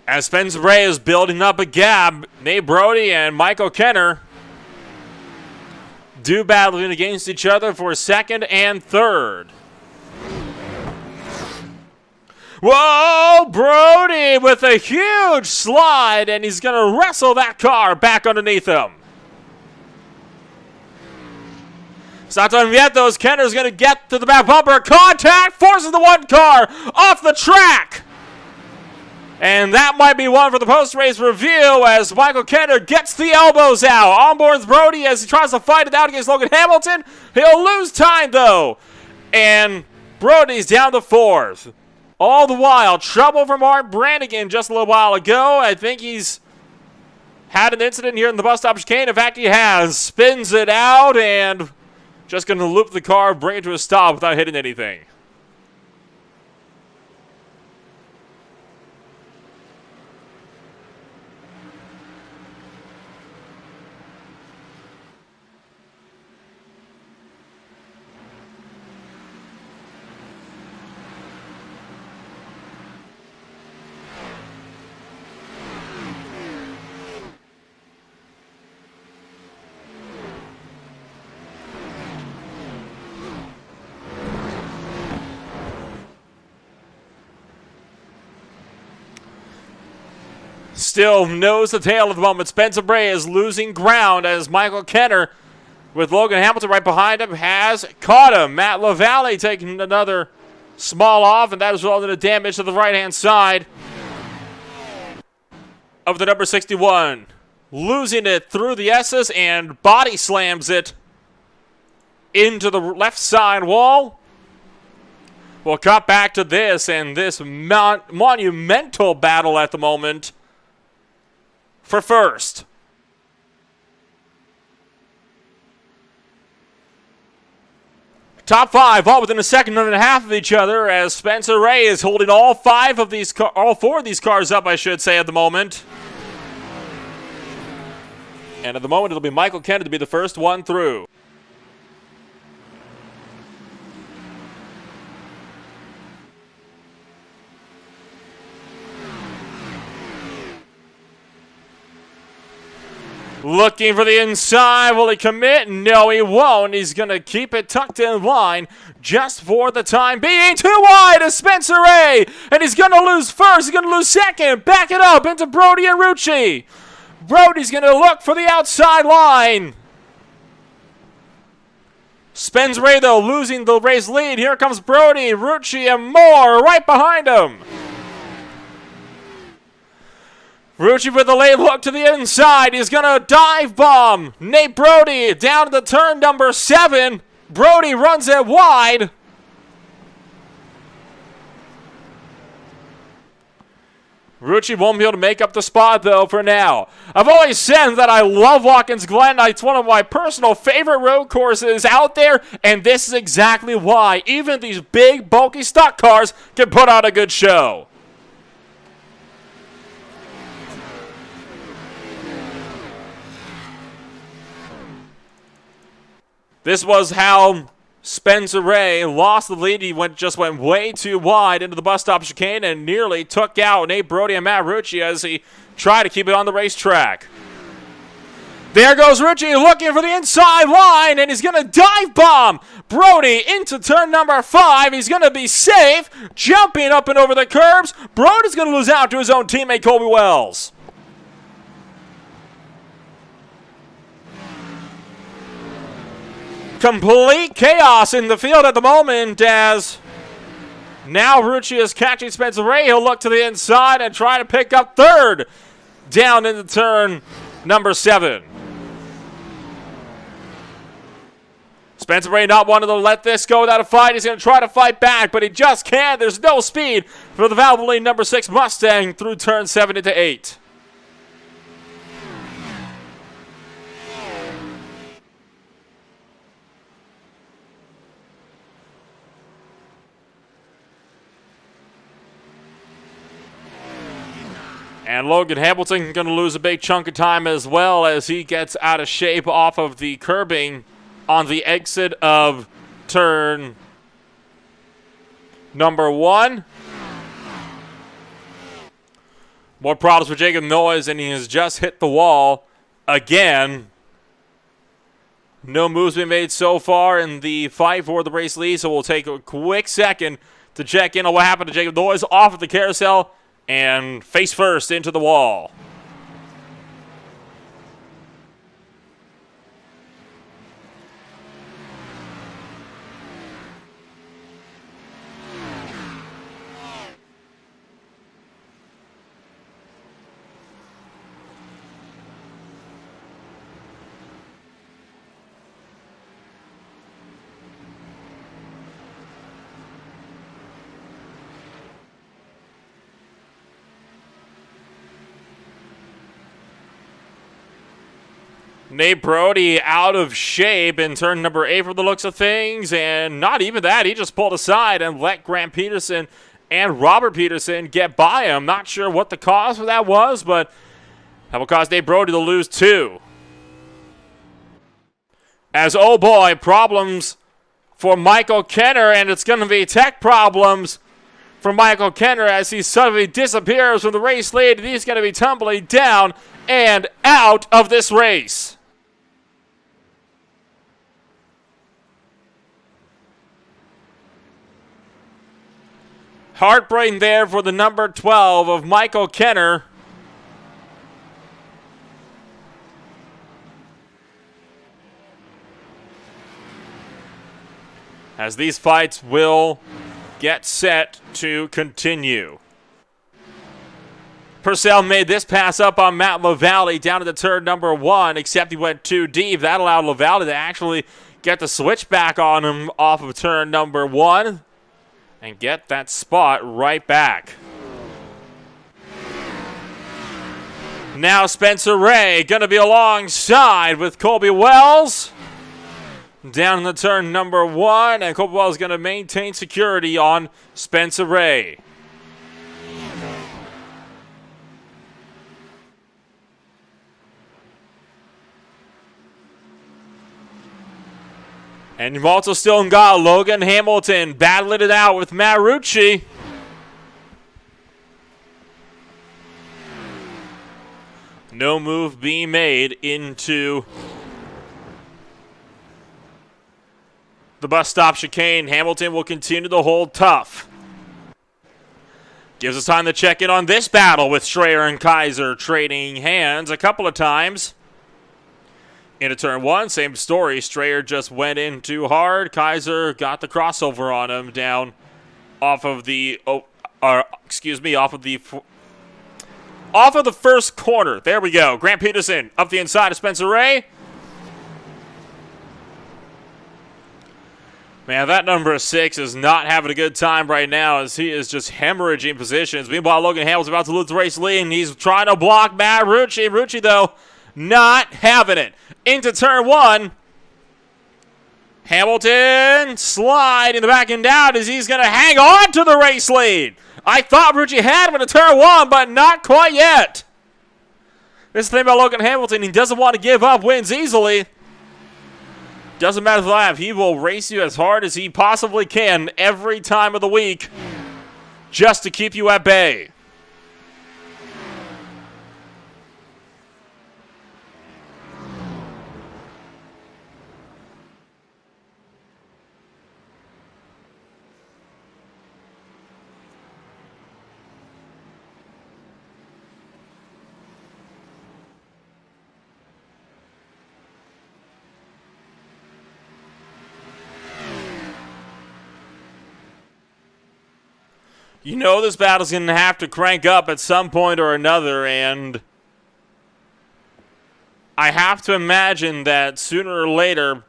Speaker 3: As Spencer Ray is building up a gap, Nate Brody and Michael Kenner do battling against each other for 2nd and 3rd. Whoa, Brody with a huge slide, and he's going to wrestle that car back underneath him. It's not done yet, though, as Kenner's going to get to the back bumper. Contact forces the one car off the track. And that might be one for the post-race review as Michael Kenner gets the elbows out. Onboards Brody as he tries to fight it out against Logan Hamilton. He'll lose time, though. And Brody's down to fourth. All the while, trouble for Mark Brannigan just a little while ago. I think he's had an incident here in the bus stop chicane. In fact, he has. Spins it out and just going to loop the car, bring it to a stop without hitting anything. Still nose to tail at the moment. Spencer Bray is losing ground as Michael Kenner, with Logan Hamilton right behind him, has caught him. Matt LaValle taking another small off, and that has resulted in damage to the right-hand side of the number 61. Losing it through the S's and body slams it into the left side wall. We'll cut back to this and this monumental battle at the moment for first. Top five, all within a second and a half of each other, as Spencer Ray is holding all four of these cars up, I should say, at the moment. And at the moment, it'll be Michael Kenner to be the first one through. Looking for the inside. Will he commit? No, he won't. He's going to keep it tucked in line just for the time being. Too wide is Spencer Ray. And he's going to lose first. He's going to lose second. Back it up into Brody and Rucci. Brody's going to look for the outside line. Spencer Ray, though, losing the race lead. Here comes Brody, Rucci, and more right behind him. Rucci with a late look to the inside. He's going to dive bomb Nate Brody down to the turn number 7. Brody runs it wide. Rucci won't be able to make up the spot, though, for now. I've always said that I love Watkins Glen. It's one of my personal favorite road courses out there, and this is exactly why. Even these big, bulky stock cars can put on a good show. This was how Spencer Ray lost the lead. He just went way too wide into the bus stop chicane and nearly took out Nate Brody and Matt Rucci as he tried to keep it on the racetrack. There goes Rucci looking for the inside line, and he's going to dive bomb Brody into turn number 5. He's going to be safe, jumping up and over the curbs. Brody's going to lose out to his own teammate, Colby Wells. Complete chaos in the field at the moment as now Rucci is catching Spencer Ray. He'll look to the inside and try to pick up third down into turn number 7. Spencer Ray not wanting to let this go without a fight. He's going to try to fight back, but he just can't. There's no speed for the Valvoline number 6 Mustang through turn 7 into 8. And Logan Hamilton going to lose a big chunk of time as well as he gets out of shape off of the curbing on the exit of turn number 1. More problems for Jacob Noyes, and he has just hit the wall again. No moves been made so far in the fight for the race lead, so we'll take a quick second to check in on what happened to Jacob Noyes off of the carousel and face first into the wall. Nate Brody out of shape in turn number 8 for the looks of things, and not even that. He just pulled aside and let Grant Peterson and Robert Peterson get by him. Not sure what the cause for that was, but that will cause Nate Brody to lose 2. As, oh boy, problems for Michael Kenner, and it's going to be tech problems for Michael Kenner as he suddenly disappears from the race lead, and he's going to be tumbling down and out of this race. Heartbreak there for the number 12 of Michael Kenner. As these fights will get set to continue. Purcell made this pass up on Matt LaValle down to the turn number 1, except he went too deep. That allowed LaValle to actually get the switch back on him off of turn number 1 and get that spot right back. Now Spencer Ray going to be alongside with Colby Wells down in the turn number 1, and Colby Wells is going to maintain security on Spencer Ray. And you've also still got Logan Hamilton battling it out with Marucci. No move being made into the bus stop chicane. Hamilton will continue to hold tough. Gives us time to check in on this battle with Strayer and Kaiser trading hands a couple of times. Into turn 1, same story. Strayer just went in too hard. Kaiser got the crossover on him down off of the off of the first corner. There we go. Grant Peterson up the inside of Spencer Ray. Man, that number 6 is not having a good time right now as he is just hemorrhaging positions. Meanwhile, Logan Hamilton's about to lose the race lead, and he's trying to block Matt Rucci. Rucci, though, not having it. Into turn 1. Hamilton slide in the back and out as he's going to hang on to the race lead. I thought Rucci had him in turn 1, but not quite yet. This is the thing about Logan Hamilton. He doesn't want to give up wins easily. Doesn't matter the lap. He will race you as hard as he possibly can every time of the week just to keep you at bay. You know this battle's going to have to crank up at some point or another, and I have to imagine that sooner or later,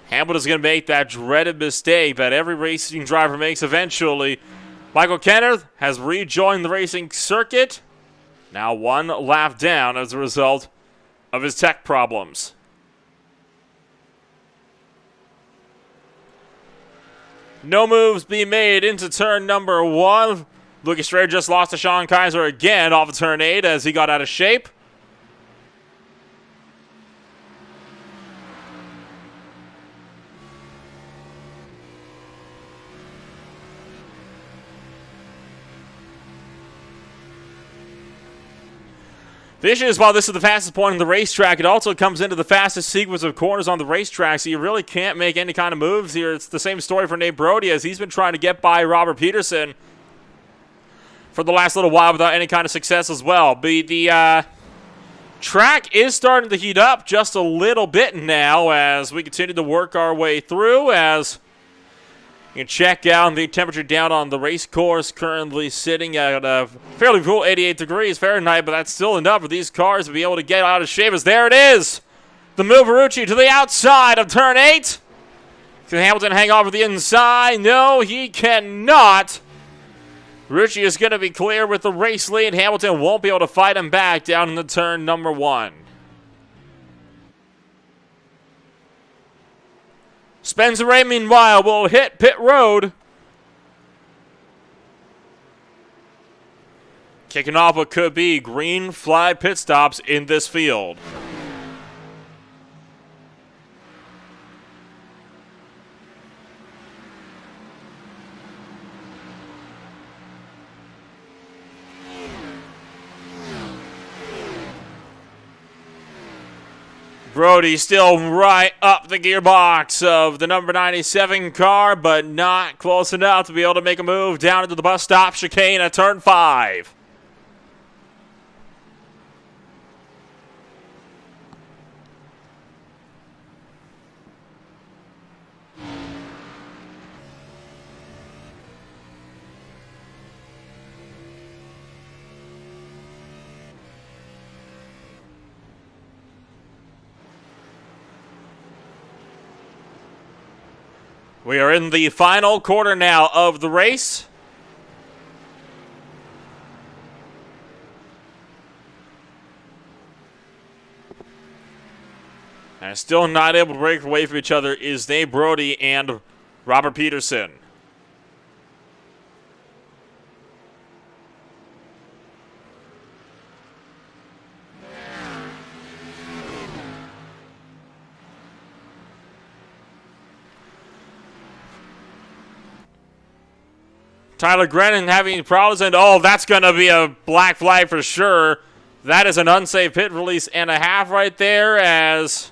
Speaker 3: Hamilton's going to make that dreaded mistake that every racing driver makes eventually. Michael Kenner has rejoined the racing circuit, now 1 lap down as a result of his tech problems. No moves being made into turn number 1. Lucas Strayer just lost to Sean Kaiser again off of turn 8 as he got out of shape. The issue is, while this is the fastest point on the racetrack, it also comes into the fastest sequence of corners on the racetrack, so you really can't make any kind of moves here. It's the same story for Nate Brody, as he's been trying to get by Robert Peterson for the last little while without any kind of success as well. But the track is starting to heat up just a little bit now as we continue to work our way through, as you can check out the temperature down on the race course, currently sitting at a fairly cool 88 degrees Fahrenheit, but that's still enough for these cars to be able to get out of shape. As there it is, the Milvarucci to the outside of turn 8. Can Hamilton hang off the inside? No, he cannot. Rucci is going to be clear with the race lead. Hamilton won't be able to fight him back down in the turn number 1. Spencer Ray, meanwhile, will hit pit road. Kicking off what could be green flag pit stops in this field. Brody still right up the gearbox of the number 97 car, but not close enough to be able to make a move down into the bus stop chicane at turn 5. We are in the final quarter now of the race. And still not able to break away from each other is Nate Brody and Robert Peterson. Tyler Glenn having problems, and oh, that's going to be a black flag for sure. That is an unsafe pit release and a half right there, as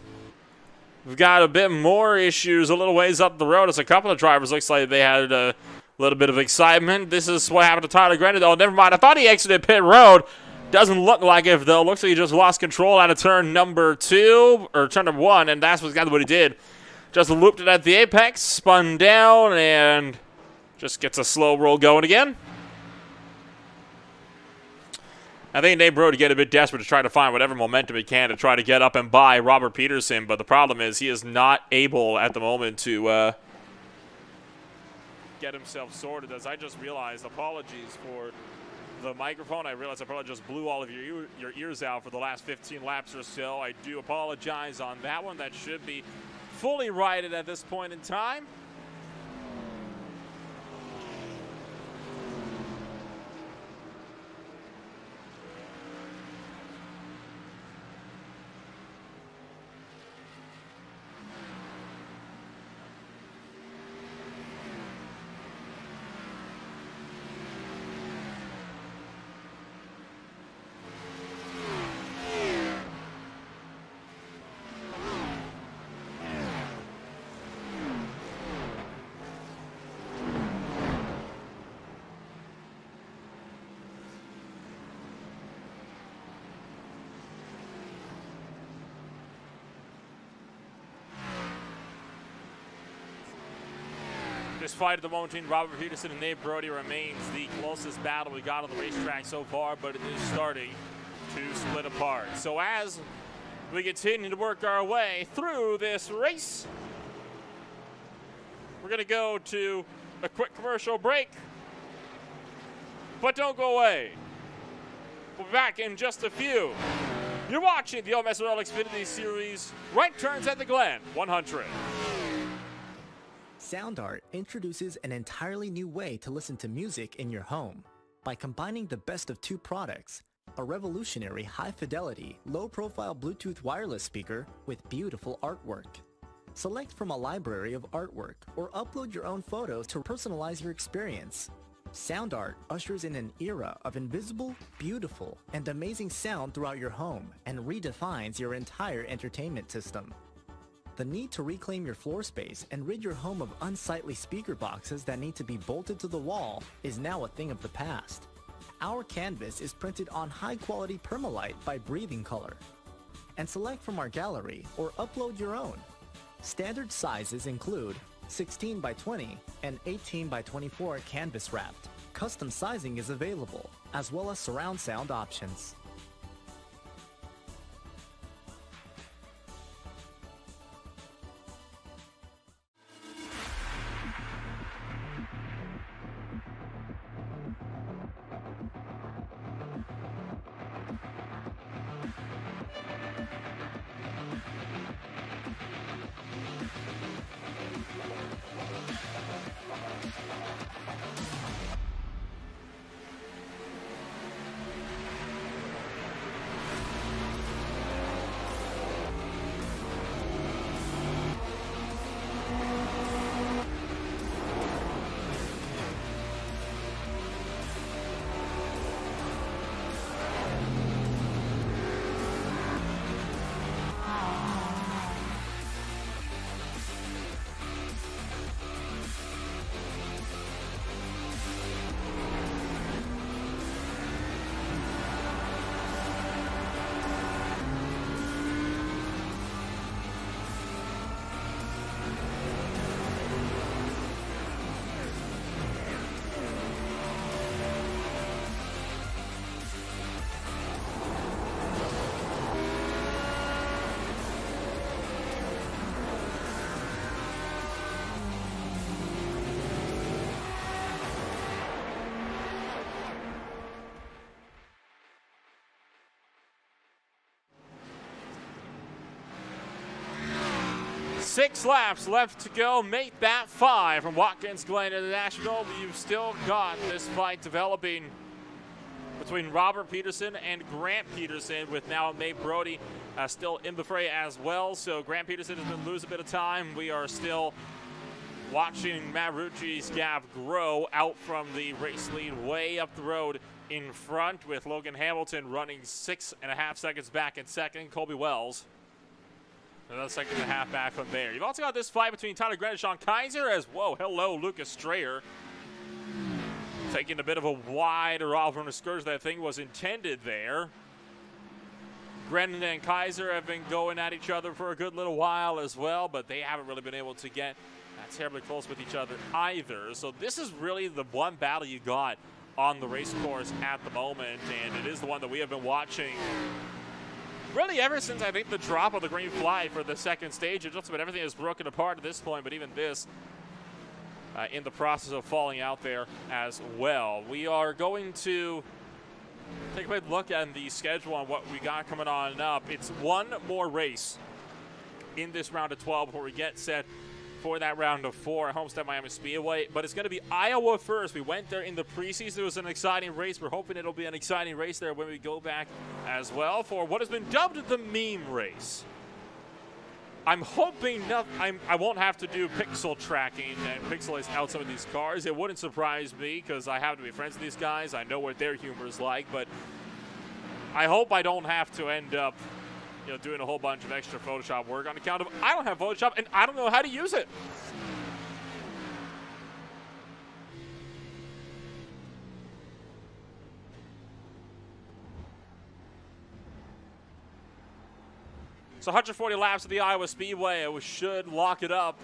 Speaker 3: we've got a bit more issues a little ways up the road, as a couple of drivers looks like they had a little bit of excitement. This is what happened to Tyler Glenn. Oh, never mind. I thought he exited pit road. Doesn't look like it, though. Looks like he just lost control out of turn number 2, or turn number 1, and that's exactly what he did. Just looped it at the apex, spun down, and just gets a slow roll going again. I think Nate Brody get a bit desperate to try to find whatever momentum he can to try to get up and by Robert Peterson, but the problem is he is not able at the moment to get himself sorted. As I just realized, apologies for the microphone. I realized I probably just blew all of your ears out for the last 15 laps or so. I do apologize on that one. That should be fully righted at this point in time. This fight at the moment between Robert Peterson and Nate Brody remains the closest battle we got on the racetrack so far, but it is starting to split apart. So as we continue to work our way through this race, we're going to go to a quick commercial break, but don't go away. We'll be back in just a few. You're watching the OMSRL Xfinity Series, Right Turns at the Glen 100.
Speaker 5: SoundArt introduces an entirely new way to listen to music in your home. By combining the best of two products, a revolutionary high-fidelity, low-profile Bluetooth wireless speaker with beautiful artwork. Select from a library of artwork or upload your own photos to personalize your experience. Sound art ushers in an era of invisible, beautiful, and amazing sound throughout your home and redefines your entire entertainment system. The need to reclaim your floor space and rid your home of unsightly speaker boxes that need to be bolted to the wall is now a thing of the past. Our canvas is printed on high-quality permalite by Breathing Color. And select from our gallery or upload your own. Standard sizes include 16 by 20 and 18 by 24 canvas wrapped. Custom sizing is available, as well as surround sound options.
Speaker 3: Six laps left to go. Make that 5 from Watkins, Glen International. You've still got this fight developing between Robert Peterson and Grant Peterson, with now May Brody still in the fray as well. So Grant Peterson has been losing a bit of time. We are still watching Matt Rucci's gap grow out from the race lead way up the road in front, with Logan Hamilton running 6.5 seconds back in second. Colby Wells another second and a half back from there. You've also got this fight between Tyler Gren and Sean Kaiser as, whoa, hello, Lucas Strayer. Taking a bit of a wider off from the skirts that I think was intended there. Gren and Kaiser have been going at each other for a good little while as well, but they haven't really been able to get terribly close with each other either. So this is really the one battle you got on the race course at the moment, and it is the one that we have been watching really ever since, I think, the drop of the green flag for the second stage. Just about everything is broken apart at this point, but even this in the process of falling out there as well. We are going to take a quick look at the schedule on what we got coming on up. It's one more race in this round of 12 before we get set for that round of 4 at Homestead Miami Speedway, but it's going to be Iowa first. We went there in the preseason. It was an exciting race. We're hoping it'll be an exciting race there when we go back as well for what has been dubbed the meme race. I'm hoping I won't have to do pixel tracking and pixelize out some of these cars. It wouldn't surprise me because I happen to be friends with these guys. I know what their humor is like, but I hope I don't have to end up doing a whole bunch of extra Photoshop work on account of I don't have Photoshop and I don't know how to use it. So 140 laps of the Iowa Speedway. We should lock it up.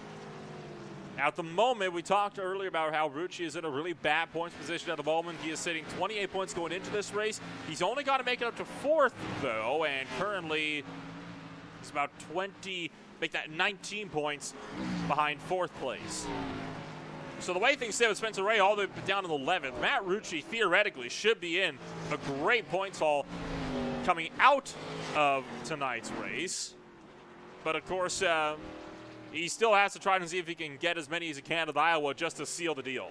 Speaker 3: At the moment, we talked earlier about how Rucci is in a really bad points position at the moment. He is sitting 28 points going into this race. He's only got to make it up to 4th, though, and currently he's about 20, make that 19 points behind 4th place. So the way things sit with Spencer Ray all the way down to the 11th, Matt Rucci theoretically should be in a great points haul coming out of tonight's race. But, of course, he still has to try and see if he can get as many as he can with Iowa just to seal the deal.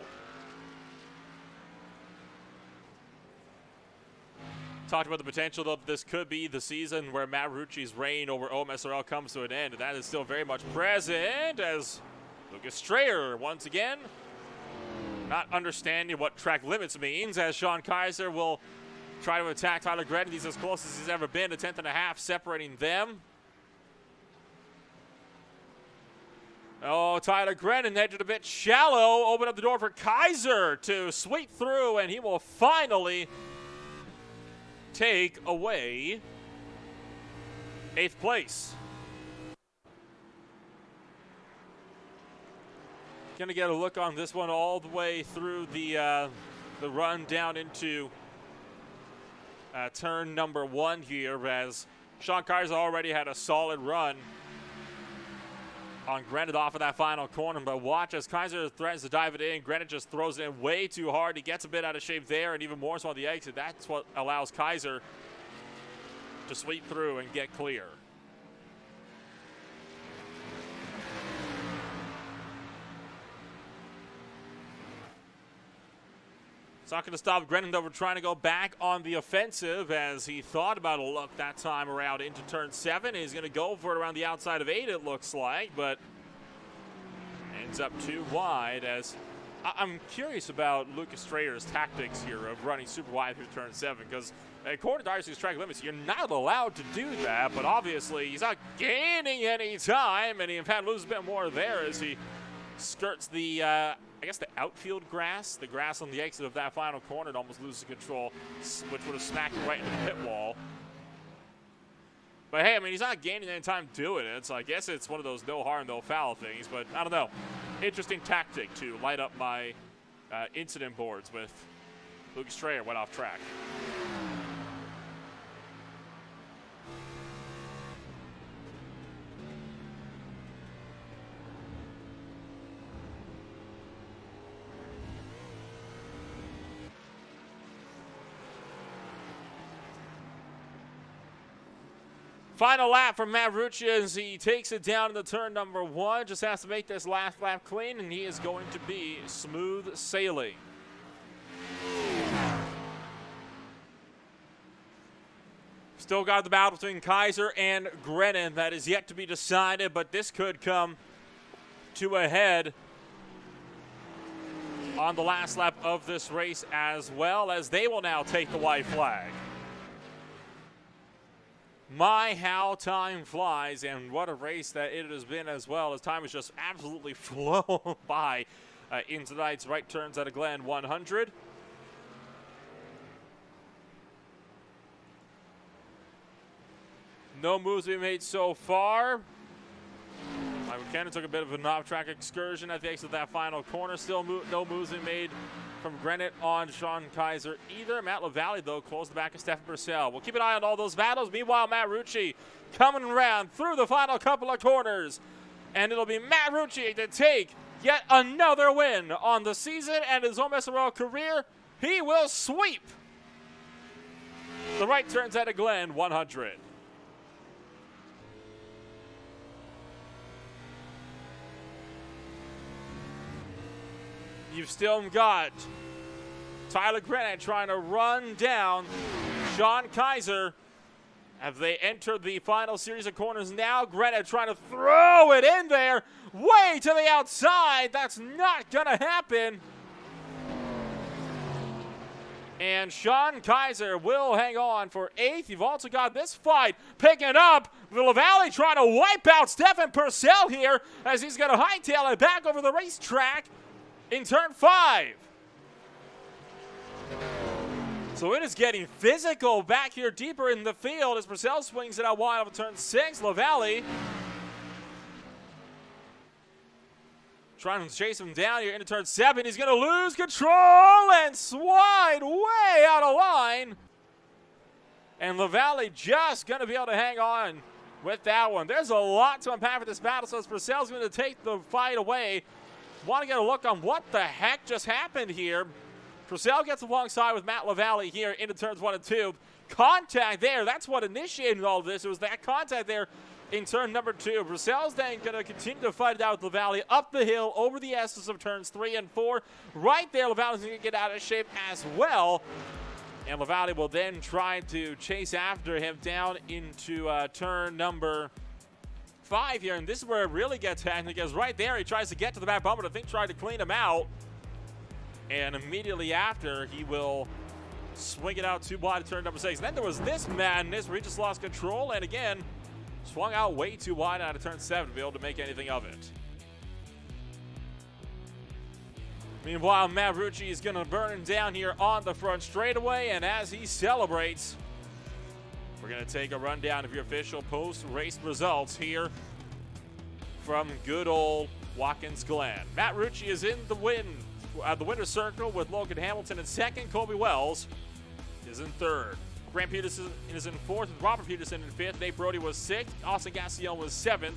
Speaker 3: Talked about the potential that this could be the season where Matt Rucci's reign over OMSRL comes to an end, and that is still very much present as Lucas Strayer once again not understanding what track limits means, as Sean Kaiser will try to attack Tyler Gren. He's as close as he's ever been, a 10th and a half separating them. Oh, Tyler Grennan edged a bit shallow. Open up the door for Kaiser to sweep through, and he will finally take away 8th place. Gonna get a look on this one all the way through the run down into turn number 1 here, as Sean Kaiser already had a solid run on Grennan off of that final corner, but watch as Kaiser threatens to dive it in. Grennan just throws it in way too hard. He gets a bit out of shape there, and even more so on the exit. That's what allows Kaiser to sweep through and get clear. It's not going to stop Grennan, though. We're trying to go back on the offensive as he thought about a look that time around into turn 7. He's going to go for it around the outside of 8, it looks like, but ends up too wide. As I'm curious about Lucas Strader's tactics here of running super wide through turn 7, because according to Dynasty's track limits, you're not allowed to do that, but obviously he's not gaining any time, and he in fact loses a bit more there as he skirts the I guess the outfield grass, the grass on the exit of that final corner, and almost loses control, which would have smacked him right into the pit wall. But hey, I mean, he's not gaining any time doing it. It's like, I guess it's one of those no harm, no foul things, but I don't know. Interesting tactic to light up my incident boards with Lucas Strayer went off track. Final lap for Matt Rucci as he takes it down into turn number 1. Just has to make this last lap clean, and he is going to be smooth sailing. Still got the battle between Kaiser and Grennan that is yet to be decided, but this could come to a head on the last lap of this race, as well as they will now take the white flag. My, how time flies, and what a race that it has been as well, as time has just absolutely flown by in tonight's right turns at a Glen 100. No moves being made so far. Mike McKenna took a bit of an off-track excursion at the exit of that final corner. Still no moves being made from Grennan on Sean Kaiser either. Matt LaValle, though, closed the back of Stefan Purcell. We'll keep an eye on all those battles. Meanwhile, Matt Rucci coming around through the final couple of corners. And it'll be Matt Rucci to take yet another win on the season and his OMSRL career. He will sweep the right turns at a Glen 100. You've still got Tyler Grennan trying to run down Sean Kaiser as they enter the final series of corners. Now Grennan trying to throw it in there way to the outside. That's not going to happen. And Sean Kaiser will hang on for 8th. You've also got this fight picking up. LaValle trying to wipe out Stefan Purcell here as he's going to hightail it back over the racetrack in turn 5. So it is getting physical back here deeper in the field as Purcell swings it out wide off of turn 6. LaValle trying to chase him down here into turn 7. He's going to lose control and slide way out of line. And LaValle just going to be able to hang on with that one. There's a lot to unpack for this battle, so as Purcell's going to take the fight away. Want to get a look on what the heck just happened here. Purcell gets alongside with Matt LaValle here into turns 1 and 2. Contact there. That's what initiated all of this. It was that contact there in turn number 2. Purcell's then going to continue to fight it out with LaValle up the hill over the S's of turns 3 and 4. Right there, LaValle's going to get out of shape as well. And LaValle will then try to chase after him down into turn number 5 here, and this is where it really gets hectic, because right there he tries to get to the back bumper. I think tried to clean him out. And immediately after, he will swing it out too wide to turn number 6. Then there was this madness where he just lost control and again swung out way too wide out of turn 7 to be able to make anything of it. Meanwhile, Mavrucci is going to burn down here on the front straightaway, and as he celebrates, we're going to take a rundown of your official post-race results here from good old Watkins Glen. Matt Rucci is in the winner's circle with Logan Hamilton in second. Colby Wells is in third. Grant Peterson is in fourth with Robert Peterson in fifth. Nate Brody was sixth. Austin Gassiel was seventh.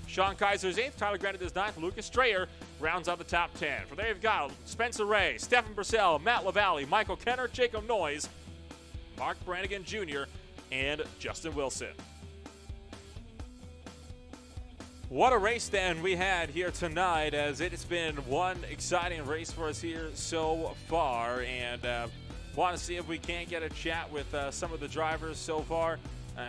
Speaker 3: Sean Kaiser is eighth. Tyler Granite is ninth. Lucas Strayer rounds out the top 10. From there, you've got Spencer Ray, Stephen Purcell, Matt LaValle, Michael Kenner, Jacob Noyes, Mark Brannigan Jr., and Justin Wilson. What a race then we had here tonight, as it's been one exciting race for us here so far, and want to see if we can't get a chat with some of the drivers so far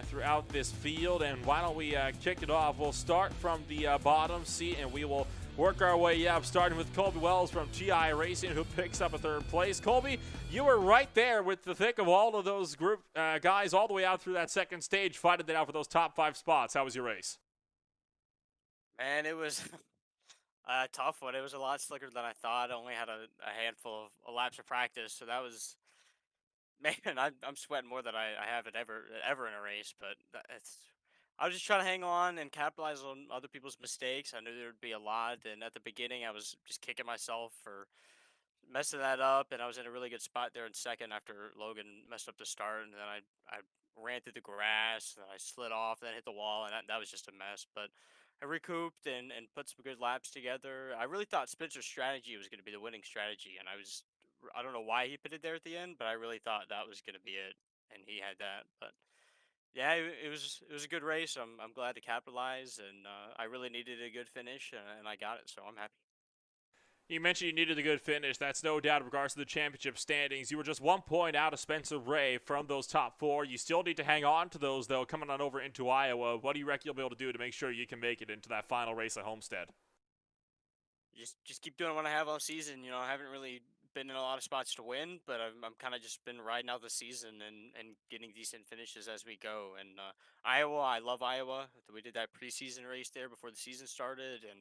Speaker 3: throughout this field. And why don't we kick it off? We'll start from the bottom seat and we will work our way up, starting with Colby Wells from TI Racing, who picks up a third place. Colby, you were right there with the thick of all of those group guys all the way out through that second stage, fighting it out for those top 5 spots. How was your race?
Speaker 6: Man, it was a tough one. It was a lot slicker than I thought. I only had a handful of laps of practice, so that was, man, I'm sweating more than I haven't ever in a race. But I was just trying to hang on and capitalize on other people's mistakes. I knew there would be a lot, and at the beginning, I was just kicking myself for messing that up, and I was in a really good spot there in second after Logan messed up the start, and then I ran through the grass, and I slid off, and then hit the wall, and that was just a mess. But I recouped and put some good laps together. I really thought Spencer's strategy was going to be the winning strategy, and I don't know why he put it there at the end, but I really thought that was going to be it, and he had that. But yeah, it was a good race. I'm glad to capitalize, and I really needed a good finish, and I got it, so I'm happy.
Speaker 3: You mentioned you needed a good finish. That's no doubt in regards to the championship standings. You were just 1 point out of Spencer Ray from those top 4. You still need to hang on to those, though, coming on over into Iowa. What do you reckon you'll be able to do to make sure you can make it into that final race at Homestead?
Speaker 6: Just keep doing what I have all season. I haven't really been in a lot of spots to win, but I'm kind of just been riding out the season and getting decent finishes as we go. And Iowa, I love Iowa. We did that preseason race there before the season started, and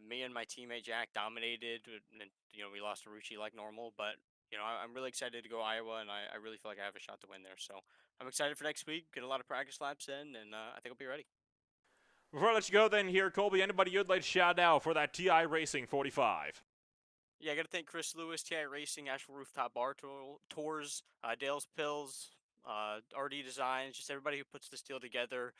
Speaker 6: me and my teammate Jack dominated. And we lost to Rucci like normal, but I'm really excited to go Iowa, and I really feel like I have a shot to win there. So I'm excited for next week. Get a lot of practice laps in, and I think I'll be ready.
Speaker 3: Before I let you go then here, Colby, anybody you'd like to shout out for that TI Racing 45?
Speaker 6: Yeah, I got to thank Chris Lewis, TI Racing, Asheville Rooftop Bar Tours, Dale's Pills, RD Designs, just everybody who puts this deal together.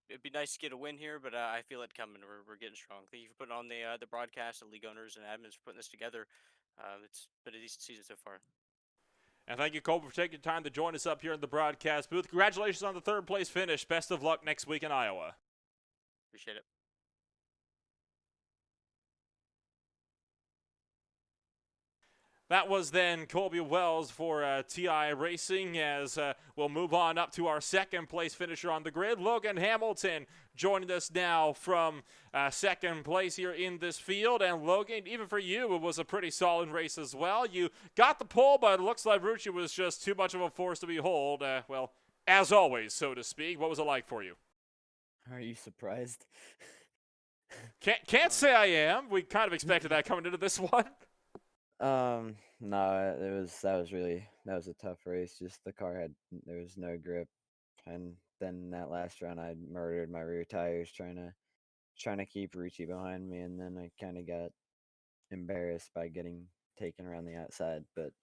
Speaker 6: It'd be nice to get a win here, but I feel it coming. We're getting strong. Thank you for putting on the broadcast, the league owners and admins for putting this together. It's been a decent season so far.
Speaker 3: And thank you, Colby, for taking time to join us up here in the broadcast booth. Congratulations on the third place finish. Best of luck next week in Iowa.
Speaker 6: Appreciate it.
Speaker 3: That was then Colby Wells for TI Racing, as we'll move on up to our second place finisher on the grid, Logan Hamilton, joining us now from second place here in this field. And Logan, even for you, it was a pretty solid race as well. You got the pole, but it looks like Rucci was just too much of a force to behold. Well, as always, so to speak. What was it like for you?
Speaker 7: Are you surprised?
Speaker 3: Can't say I am. We kind of expected that coming into this one.
Speaker 7: No, that was a tough race. Just there was no grip, and then that last run I murdered my rear tires trying to keep Rucci behind me, and then I kind of got embarrassed by getting taken around the outside. But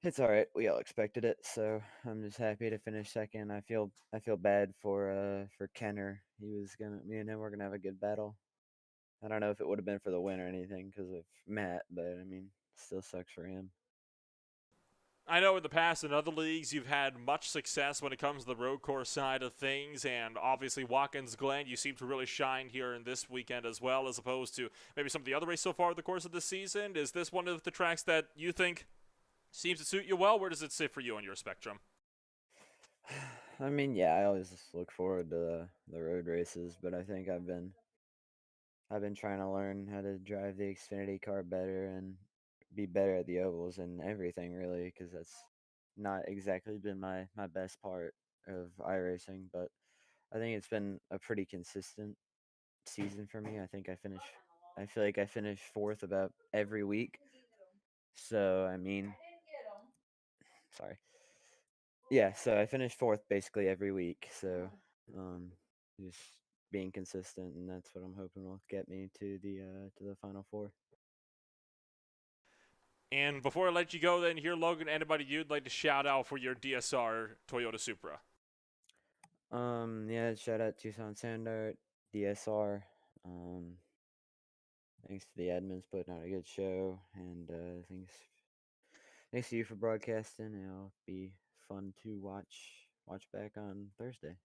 Speaker 7: it's all right. We all expected it, so I'm just happy to finish second. I feel bad for Kenner. Me and him were gonna have a good battle. I don't know if it would have been for the win or anything because of Matt, but I mean, still sucks for him.
Speaker 3: I know in the past in other leagues you've had much success when it comes to the road course side of things, and obviously Watkins Glen, you seem to really shine here in this weekend as well, as opposed to maybe some of the other races so far over the course of the season. Is this one of the tracks that you think seems to suit you well? Where does it sit for you on your spectrum?
Speaker 7: I mean, yeah, I always just look forward to the road races, but I think I've been trying to learn how to drive the Xfinity car better, and be better at the ovals and everything really, because that's not exactly been my best part of iRacing. But I think it's been a pretty consistent season for me. I feel like I finish fourth about every week. So I mean, sorry. Yeah, so I finish fourth basically every week. So um, just being consistent, and that's what I'm hoping will get me to the final four.
Speaker 3: And before I let you go, then here, Logan, anybody you'd like to shout out for your DSR Toyota Supra?
Speaker 7: Yeah, shout out Tucson Sandart, DSR. Thanks to the admins putting out a good show, and thanks to you for broadcasting. It'll be fun to watch back on Thursday.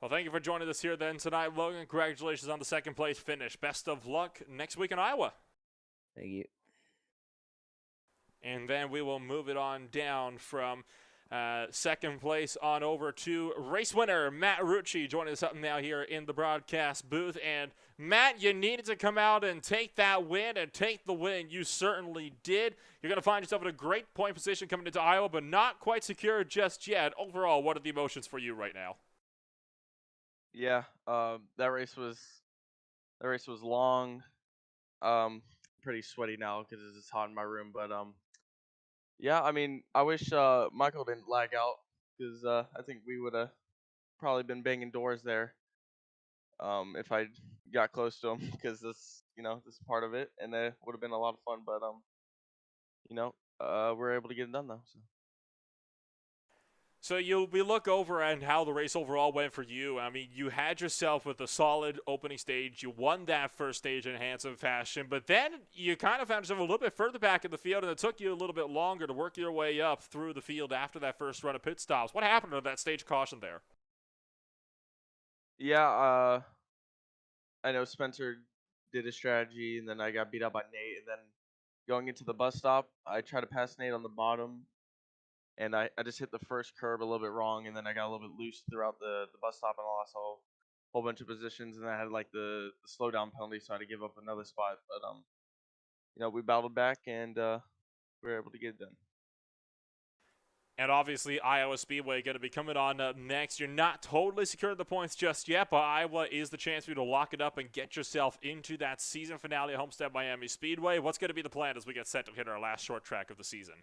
Speaker 3: Well, thank you for joining us here then tonight, Logan. Congratulations on the second place finish. Best of luck next week in Iowa.
Speaker 7: Thank you.
Speaker 3: And then we will move it on down from second place on over to race winner Matt Rucci joining us up now here in the broadcast booth. And Matt, you needed to come out and take that win, and take the win. You certainly did. You're going to find yourself in a great point position coming into Iowa, but not quite secure just yet. Overall, what are the emotions for you right now?
Speaker 4: Yeah, that race was long. Pretty sweaty now because it's hot in my room, but yeah, I mean, I wish Michael didn't lag out, because I think we would have probably been banging doors there if I got close to him, because this is part of it, and it would have been a lot of fun. But we're able to get it done though.
Speaker 3: So we look over and how the race overall went for you. I mean, you had yourself with a solid opening stage. You won that first stage in handsome fashion, but then you kind of found yourself a little bit further back in the field, and it took you a little bit longer to work your way up through the field after that first run of pit stops. What happened to that stage caution there?
Speaker 4: Yeah, I know Spencer did a strategy, and then I got beat up by Nate, and then going into the bus stop, I tried to pass Nate on the bottom, and I just hit the first curb a little bit wrong, and then I got a little bit loose throughout the bus stop, and I lost a whole bunch of positions, and I had like the slowdown penalty, so I had to give up another spot. But we battled back, and we were able to get it done.
Speaker 3: And obviously, Iowa Speedway going to be coming on up next. You're not totally secure of the points just yet, but Iowa is the chance for you to lock it up and get yourself into that season finale at Homestead Miami Speedway. What's going to be the plan as we get set to hit our last short track of the season?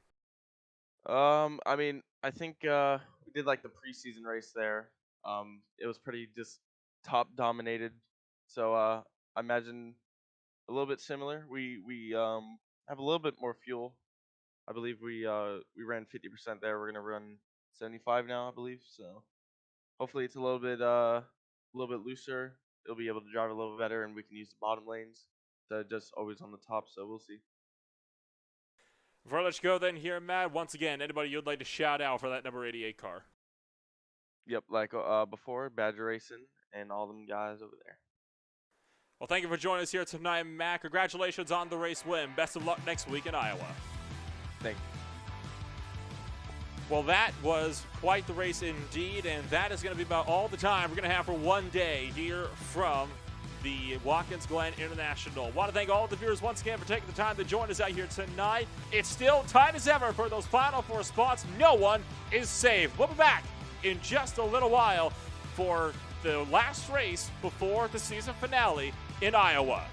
Speaker 4: I mean, I think we did like the preseason race there. It was pretty just top dominated, so I imagine a little bit similar. We have a little bit more fuel. I believe we ran 50% there. We're gonna run 75 now, I believe. So hopefully it's a little bit looser. It'll be able to drive a little better, and we can use the bottom lanes instead of just always on the top. So we'll see.
Speaker 3: Before I let you go then here, Matt, once again, anybody you'd like to shout out for that number 88 car?
Speaker 4: Yep, like before, Badger Racing and all them guys over there.
Speaker 3: Well, thank you for joining us here tonight, Matt. Congratulations on the race win. Best of luck next week in Iowa.
Speaker 4: Thank you.
Speaker 3: Well, that was quite the race indeed, and that is going to be about all the time we're going to have for one day here from the Watkins Glen International. Want to thank all of the viewers once again for taking the time to join us out here tonight. It's still tight as ever for those final four spots. No one is safe. We'll be back in just a little while for the last race before the season finale in Iowa.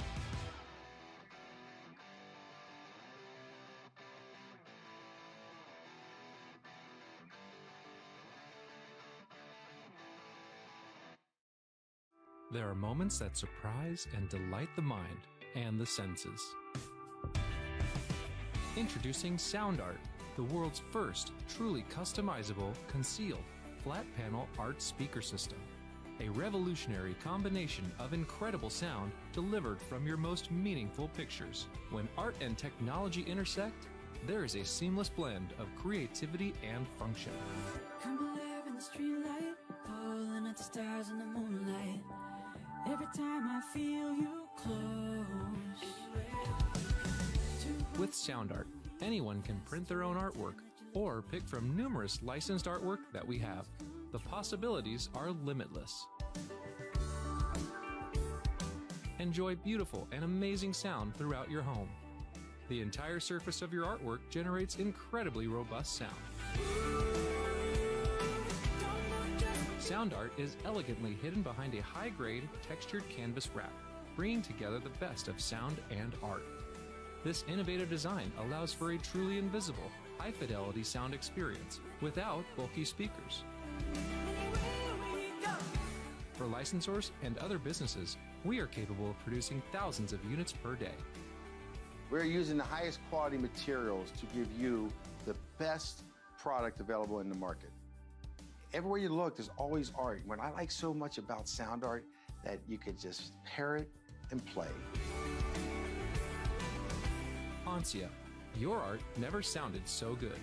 Speaker 2: There are moments that surprise and delight the mind and the senses. Introducing SoundArt, the world's first truly customizable, concealed, flat panel art speaker system. A revolutionary combination of incredible sound delivered from your most meaningful pictures. When art and technology intersect, there is a seamless blend of creativity and function.
Speaker 8: Come alive in the streetlight, pulling at the stars in the moonlight. Every time I feel you close.
Speaker 2: With SoundArt, anyone can print their own artwork or pick from numerous licensed artwork that we have. The possibilities are limitless. Enjoy beautiful and amazing sound throughout your home. The entire surface of your artwork generates incredibly robust sound. Sound art is elegantly hidden behind a high-grade, textured canvas wrap, bringing together the best of sound and art. This innovative design allows for a truly invisible, high-fidelity sound experience without bulky speakers. For licensors and other businesses, we are capable of producing thousands of units per day.
Speaker 1: We're using the highest quality materials to give you the best product available in the market. Everywhere you look, there's always art. What I like so much about sound art, that you could just pair it and play.
Speaker 2: Ansia, your art never sounded so good.